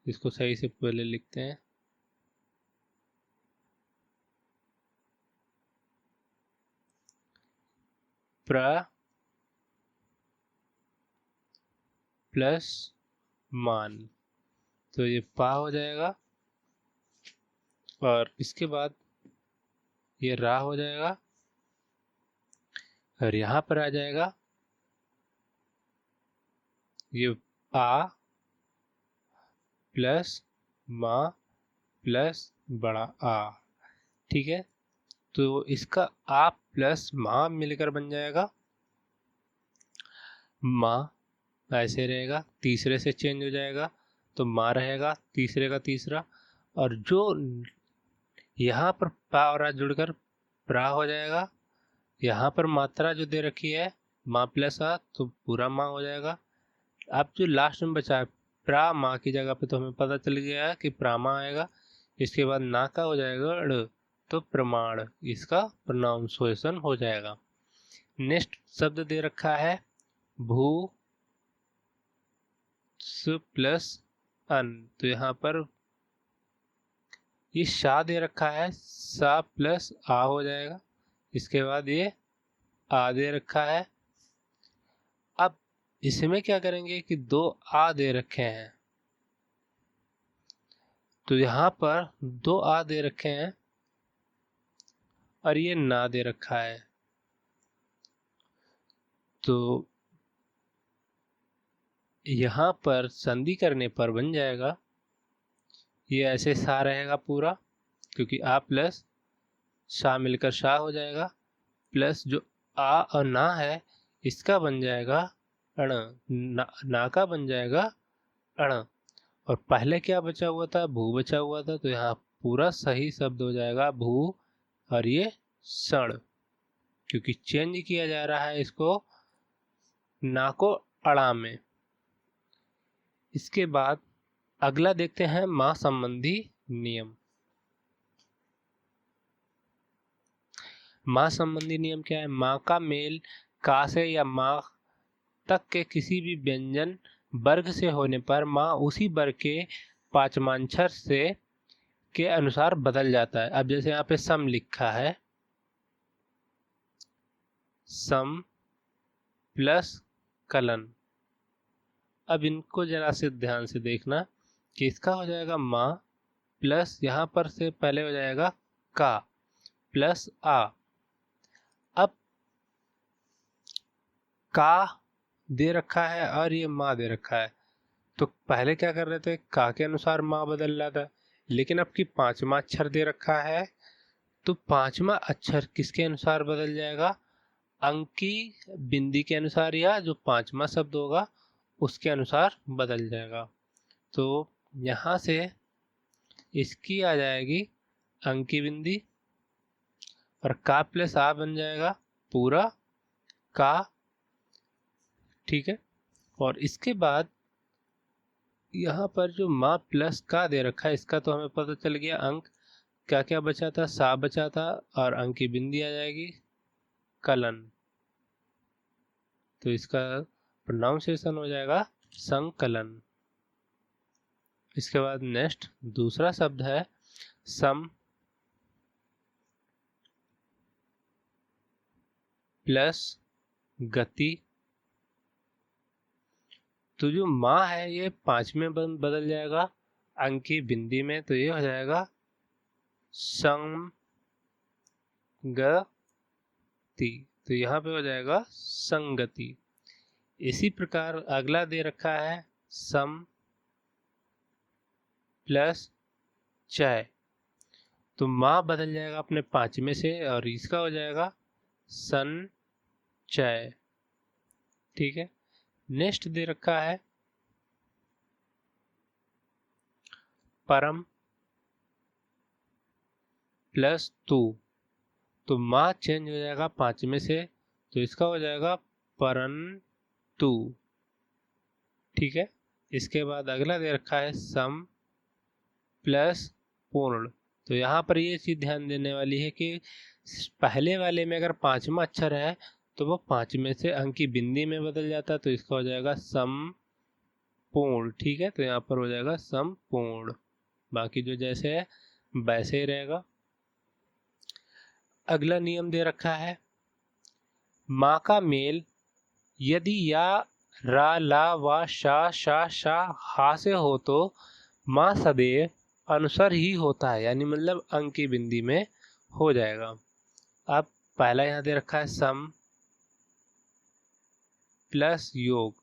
इसको सही से पहले लिखते हैं। प्र प्लस मान, तो ये पा हो जाएगा, और इसके बाद ये रा हो जाएगा, और यहाँ पर आ जाएगा ये आ प्लस माँ प्लस बड़ा आ, ठीक है, तो इसका आ प्लस माँ मिलकर बन जाएगा माँ, ऐसे रहेगा, तीसरे से चेंज हो जाएगा तो माँ रहेगा, तीसरे का तीसरा, और जो यहाँ पर पा और आ जुड़कर प्रा हो जाएगा, यहाँ पर मात्रा जो दे रखी है माँ प्लस आ, तो पूरा माँ हो जाएगा। अब जो लास्ट में बचा है प्रा माँ की जगह पे, तो हमें पता चल गया है कि प्रामा आएगा, इसके बाद ना का हो जाएगा ड़, तो प्रमाण, इसका प्रोनाउंसिएशन हो जाएगा। नेक्स्ट शब्द दे रखा है भू स प्लस अन, तो यहाँ पर ये शा दे रखा है, सा प्लस आ हो जाएगा, इसके बाद ये आ दे रखा है। अब इसमें क्या करेंगे कि दो आ दे रखे हैं, तो यहाँ पर दो आ दे रखे हैं और ये ना दे रखा है, तो यहाँ पर संधि करने पर बन जाएगा, ये ऐसे सा रहेगा पूरा, क्योंकि आ प्लस शा मिलकर शा हो जाएगा, प्लस जो आ और ना है इसका बन जाएगा अण, ना का बन जाएगा अण, और पहले क्या बचा हुआ था, भू बचा हुआ था, तो यहाँ पूरा सही शब्द हो जाएगा भू, और ये सण, क्योंकि चेंज किया जा रहा है इसको ना को अड़ा में। इसके बाद अगला देखते हैं माँ संबंधी नियम। माँ संबंधी नियम क्या है, माँ का मेल का से या माँ तक के किसी भी व्यंजन वर्ग से होने पर माँ उसी वर्ग के पांचमांक्षर से के अनुसार बदल जाता है। अब जैसे यहाँ पे सम लिखा है, सम प्लस कलन, अब इनको जरा से ध्यान से देखना कि इसका हो जाएगा माँ प्लस यहाँ पर से पहले हो जाएगा का प्लस आ, अब का दे रखा है और ये माँ दे रखा है, तो पहले क्या कर रहे थे, का के अनुसार माँ बदल रहा था, लेकिन अब की पांचवा अक्षर दे रखा है, तो पांचवा अक्षर किसके अनुसार बदल जाएगा, अंक की बिंदी के अनुसार, या जो पांचवा शब्द होगा उसके अनुसार बदल जाएगा। तो यहाँ से इसकी आ जाएगी अंक की बिंदी, और का प्लस आ बन जाएगा पूरा का, ठीक है, और इसके बाद यहाँ पर जो माँ प्लस का दे रखा है इसका तो हमें पता चल गया, अंक क्या क्या बचा था, सा बचा था, और अंक की बिंदी आ जाएगी कलन, तो इसका प्रोनाउंसिएशन हो जाएगा संकलन। इसके बाद नेक्स्ट दूसरा शब्द है सम प्लस गति, तो जो माँ है ये पांचवें बदल जाएगा अंक की बिंदी में, तो ये हो जाएगा संगति, तो यहाँ पे हो जाएगा संगति। इसी प्रकार अगला दे रखा है सम प्लस चय, तो माँ बदल जाएगा अपने पांचवें से और इसका हो जाएगा सन चय, ठीक है। नेक्स्ट दे रखा है परम प्लस तू, तो माँ चेंज हो जाएगा पांचवें से, तो इसका हो जाएगा परन तू, ठीक है। इसके बाद अगला दे रखा है सम प्लस पूर्ण। तो यहाँ पर ये चीज़ ध्यान देने वाली है कि पहले वाले में अगर पांचवा अक्षर है तो वो पांचवें से अंक की बिंदी में बदल जाता है, तो इसका हो जाएगा समपूर्ण, ठीक है। तो यहाँ पर हो जाएगा समपूर्ण, बाकी जो जैसे है वैसे ही रहेगा। अगला नियम दे रखा है माँ का मेल यदि या रा ला व शा शा शा हा से हो तो माँ सदैव अनुसार ही होता है, यानी मतलब अंक की बिंदी में हो जाएगा। अब पहला यहाँ दे रखा है सम प्लस योग,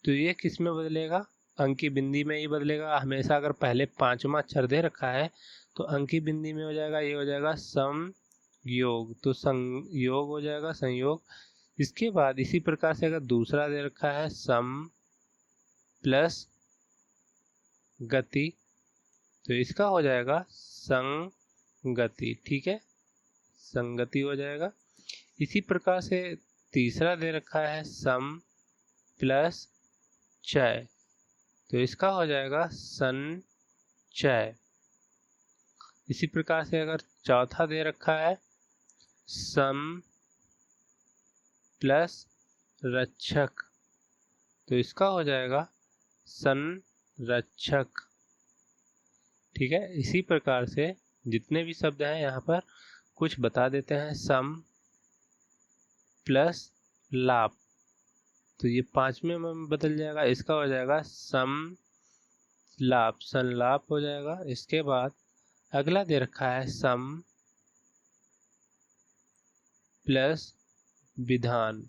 तो ये किस में बदलेगा? अंक की बिंदी में ही बदलेगा हमेशा। अगर पहले पांचवा अक्षर दे रखा है तो अंक की बिंदी में हो जाएगा, ये हो जाएगा सम योग, तो संयोग हो जाएगा, संयोग। इसके बाद इसी प्रकार से अगर दूसरा दे रखा है सम प्लस गति, तो इसका हो जाएगा संगति, ठीक है, संगति हो जाएगा। इसी प्रकार से तीसरा दे रखा है सम प्लस चय, तो इसका हो जाएगा संचय। इसी प्रकार से अगर चौथा दे रखा है सम प्लस रक्षक, तो इसका हो जाएगा संरक्षक, ठीक है। इसी प्रकार से जितने भी शब्द हैं यहाँ पर कुछ बता देते हैं। सम प्लस लाभ, तो ये पांचवें में बदल जाएगा, इसका हो जाएगा सम लाभ, संलाभ हो जाएगा। इसके बाद अगला दे रखा है सम प्लस विधान,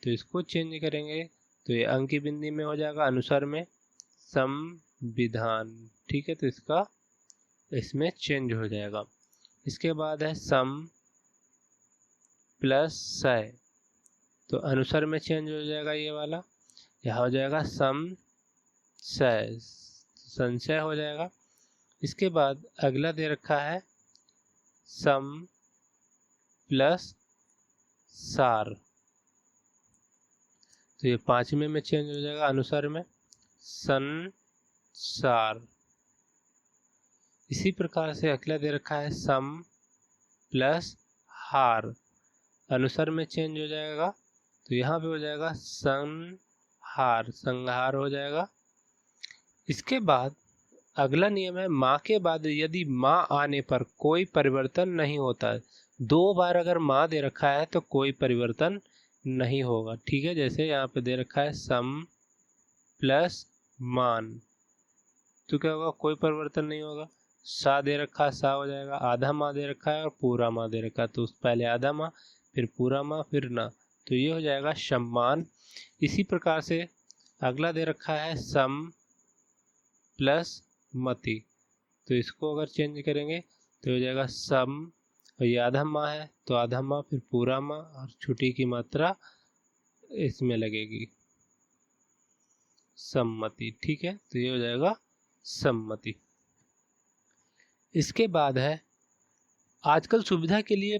तो इसको चेंज करेंगे तो ये अंक की बिंदी में हो जाएगा, अनुसार में संविधान, ठीक है। तो इसका इसमें चेंज हो जाएगा। इसके बाद है सम प्लस सय, तो अनुसार में चेंज हो जाएगा ये वाला, यहाँ हो जाएगा सम सय, संशय हो जाएगा। इसके बाद अगला दे रखा है सम प्लस सार, तो ये पांचवें में चेंज हो जाएगा, अनुसार में संसार। इसी प्रकार से अगला दे रखा है सम प्लस हार, अनुसार में चेंज हो जाएगा, तो यहाँ पे हो जाएगा संहार, संहार हो जाएगा। इसके बाद अगला नियम है माँ के बाद यदि माँ आने पर कोई परिवर्तन नहीं होता है। दो बार अगर माँ दे रखा है तो कोई परिवर्तन नहीं होगा, ठीक है। जैसे यहाँ पे दे रखा है सम प्लस मान, तो क्या होगा? कोई परिवर्तन नहीं होगा। सा दे रखा है, सा हो जाएगा। आधा माँ दे रखा है और पूरा माँ दे रखा है, तो पहले आधा माँ फिर पूरा माँ फिर ना, तो ये हो जाएगा सम्मान। इसी प्रकार से अगला दे रखा है सम प्लस मति, तो इसको अगर चेंज करेंगे तो हो जाएगा सम, और ये आधा माँ है तो आधा माँ फिर पूरा माँ और छुट्टी की मात्रा इसमें लगेगी, सम्मति, ठीक है। तो ये हो जाएगा सम्मति। इसके बाद है आजकल सुविधा के लिए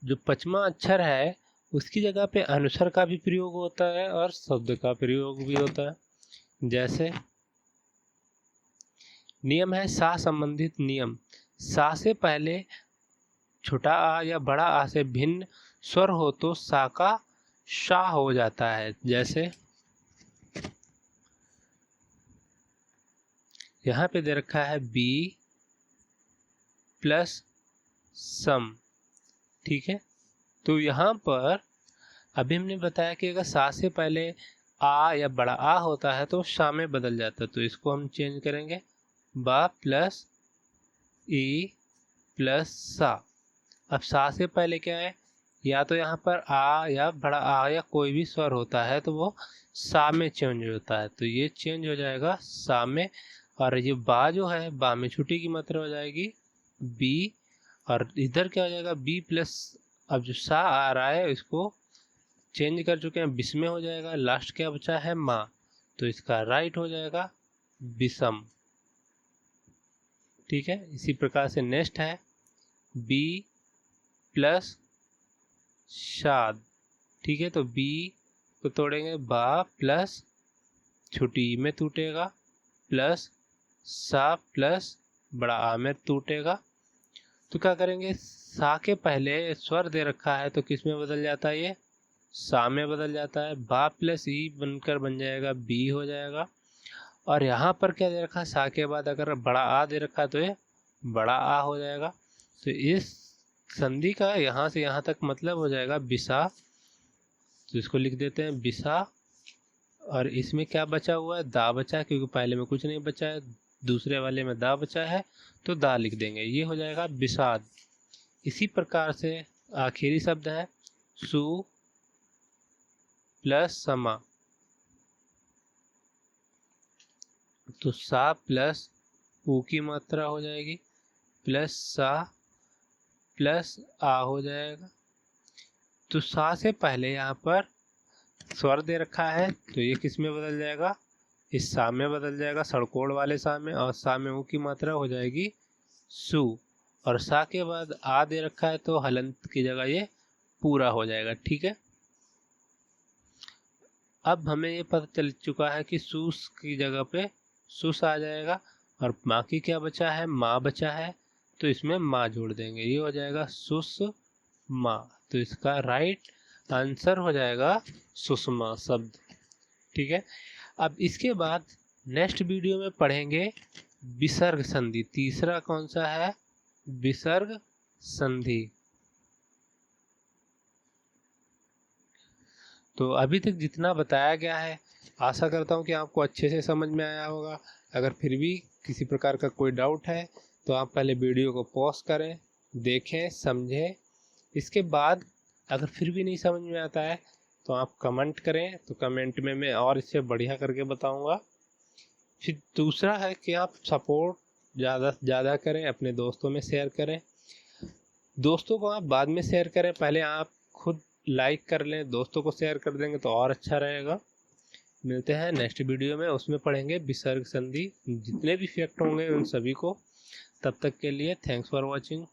जो पांचवा अक्षर है उसकी जगह पे अनुस्वर का भी प्रयोग होता है और शब्द का प्रयोग भी होता है। जैसे नियम है सा संबंधित नियम, सा से पहले छोटा आ या बड़ा आ से भिन्न स्वर हो तो सा का शा हो जाता है। जैसे यहाँ पे दे रखा है बी प्लस सम, ठीक है। तो यहाँ पर अभी हमने बताया कि अगर सा से पहले आ या बड़ा आ होता है तो शा में बदल जाता है, तो इसको हम चेंज करेंगे बा प्लस ई प्लस सा। अब सा से पहले क्या है? या तो यहाँ पर आ या बड़ा आ या कोई भी स्वर होता है तो वो सा में चेंज होता है, तो ये चेंज हो जाएगा सा में। और ये बा जो है, बा में छुट्टी की मात्रा हो जाएगी बी, और इधर क्या हो जाएगा बी प्लस, अब जो सा आ रहा है इसको चेंज कर चुके हैं, बिस्मे हो जाएगा। लास्ट क्या बचा है? माँ, तो इसका राइट हो जाएगा बिसम, ठीक है। इसी प्रकार से नेक्स्ट है बी प्लस शाद, ठीक है। तो बी को तोड़ेंगे, बा प्लस छोटी ई में टूटेगा प्लस सा प्लस बड़ा आ में टूटेगा। तो क्या करेंगे, सा के पहले स्वर दे रखा है तो किस में बदल जाता है, ये सा में बदल जाता है। बा प्लस ई बनकर बन जाएगा बी हो जाएगा। और यहाँ पर क्या दे रखा है, सा के बाद अगर बड़ा आ दे रखा है तो ये बड़ा आ हो जाएगा। तो इस संधि का यहाँ से यहाँ तक मतलब हो जाएगा बिसा। तो इसको लिख देते हैं बिसा। और इसमें क्या बचा हुआ है, दा बचा है, क्योंकि पहले में कुछ नहीं बचा है, दूसरे वाले में दा बचा है तो दा लिख देंगे, ये हो जाएगा बिसाद। इसी प्रकार से आखिरी शब्द है सु प्लस समा। तो सा प्लस ऊ की मात्रा हो जाएगी प्लस सा प्लस आ हो जाएगा। तो सा से पहले यहाँ पर स्वर दे रखा है तो ये किस में बदल जाएगा, इस सा में बदल जाएगा, सड़कोड़ वाले सा में। और सा में ऊ की मात्रा हो जाएगी सु। और सा के बाद आ दे रखा है तो हलंत की जगह ये पूरा हो जाएगा। ठीक है, अब हमें ये पता चल चुका है कि सूस की जगह पे सुस आ जाएगा। और माँ की क्या बचा है, माँ बचा है, तो इसमें माँ जोड़ देंगे, ये हो जाएगा सुस माँ। तो इसका राइट आंसर हो जाएगा सुषमा शब्द। ठीक है, अब इसके बाद नेक्स्ट वीडियो में पढ़ेंगे विसर्ग संधि। तीसरा कौन सा है, विसर्ग संधि। तो अभी तक जितना बताया गया है आशा करता हूँ कि आपको अच्छे से समझ में आया होगा। अगर फिर भी किसी प्रकार का कोई डाउट है तो आप पहले वीडियो को पॉज करें, देखें, समझें। इसके बाद अगर फिर भी नहीं समझ में आता है तो आप कमेंट करें, तो कमेंट में मैं और इससे बढ़िया करके बताऊंगा। फिर दूसरा है कि आप सपोर्ट ज़्यादा से ज़्यादा करें, अपने दोस्तों में शेयर करें। दोस्तों को आप बाद में शेयर करें, पहले आप खुद लाइक कर लें, दोस्तों को शेयर कर देंगे तो और अच्छा रहेगा। मिलते हैं नेक्स्ट वीडियो में, उसमें पढ़ेंगे विसर्ग संधि, जितने भी फैक्ट होंगे उन सभी को। तब तक के लिए थैंक्स फॉर वॉचिंग।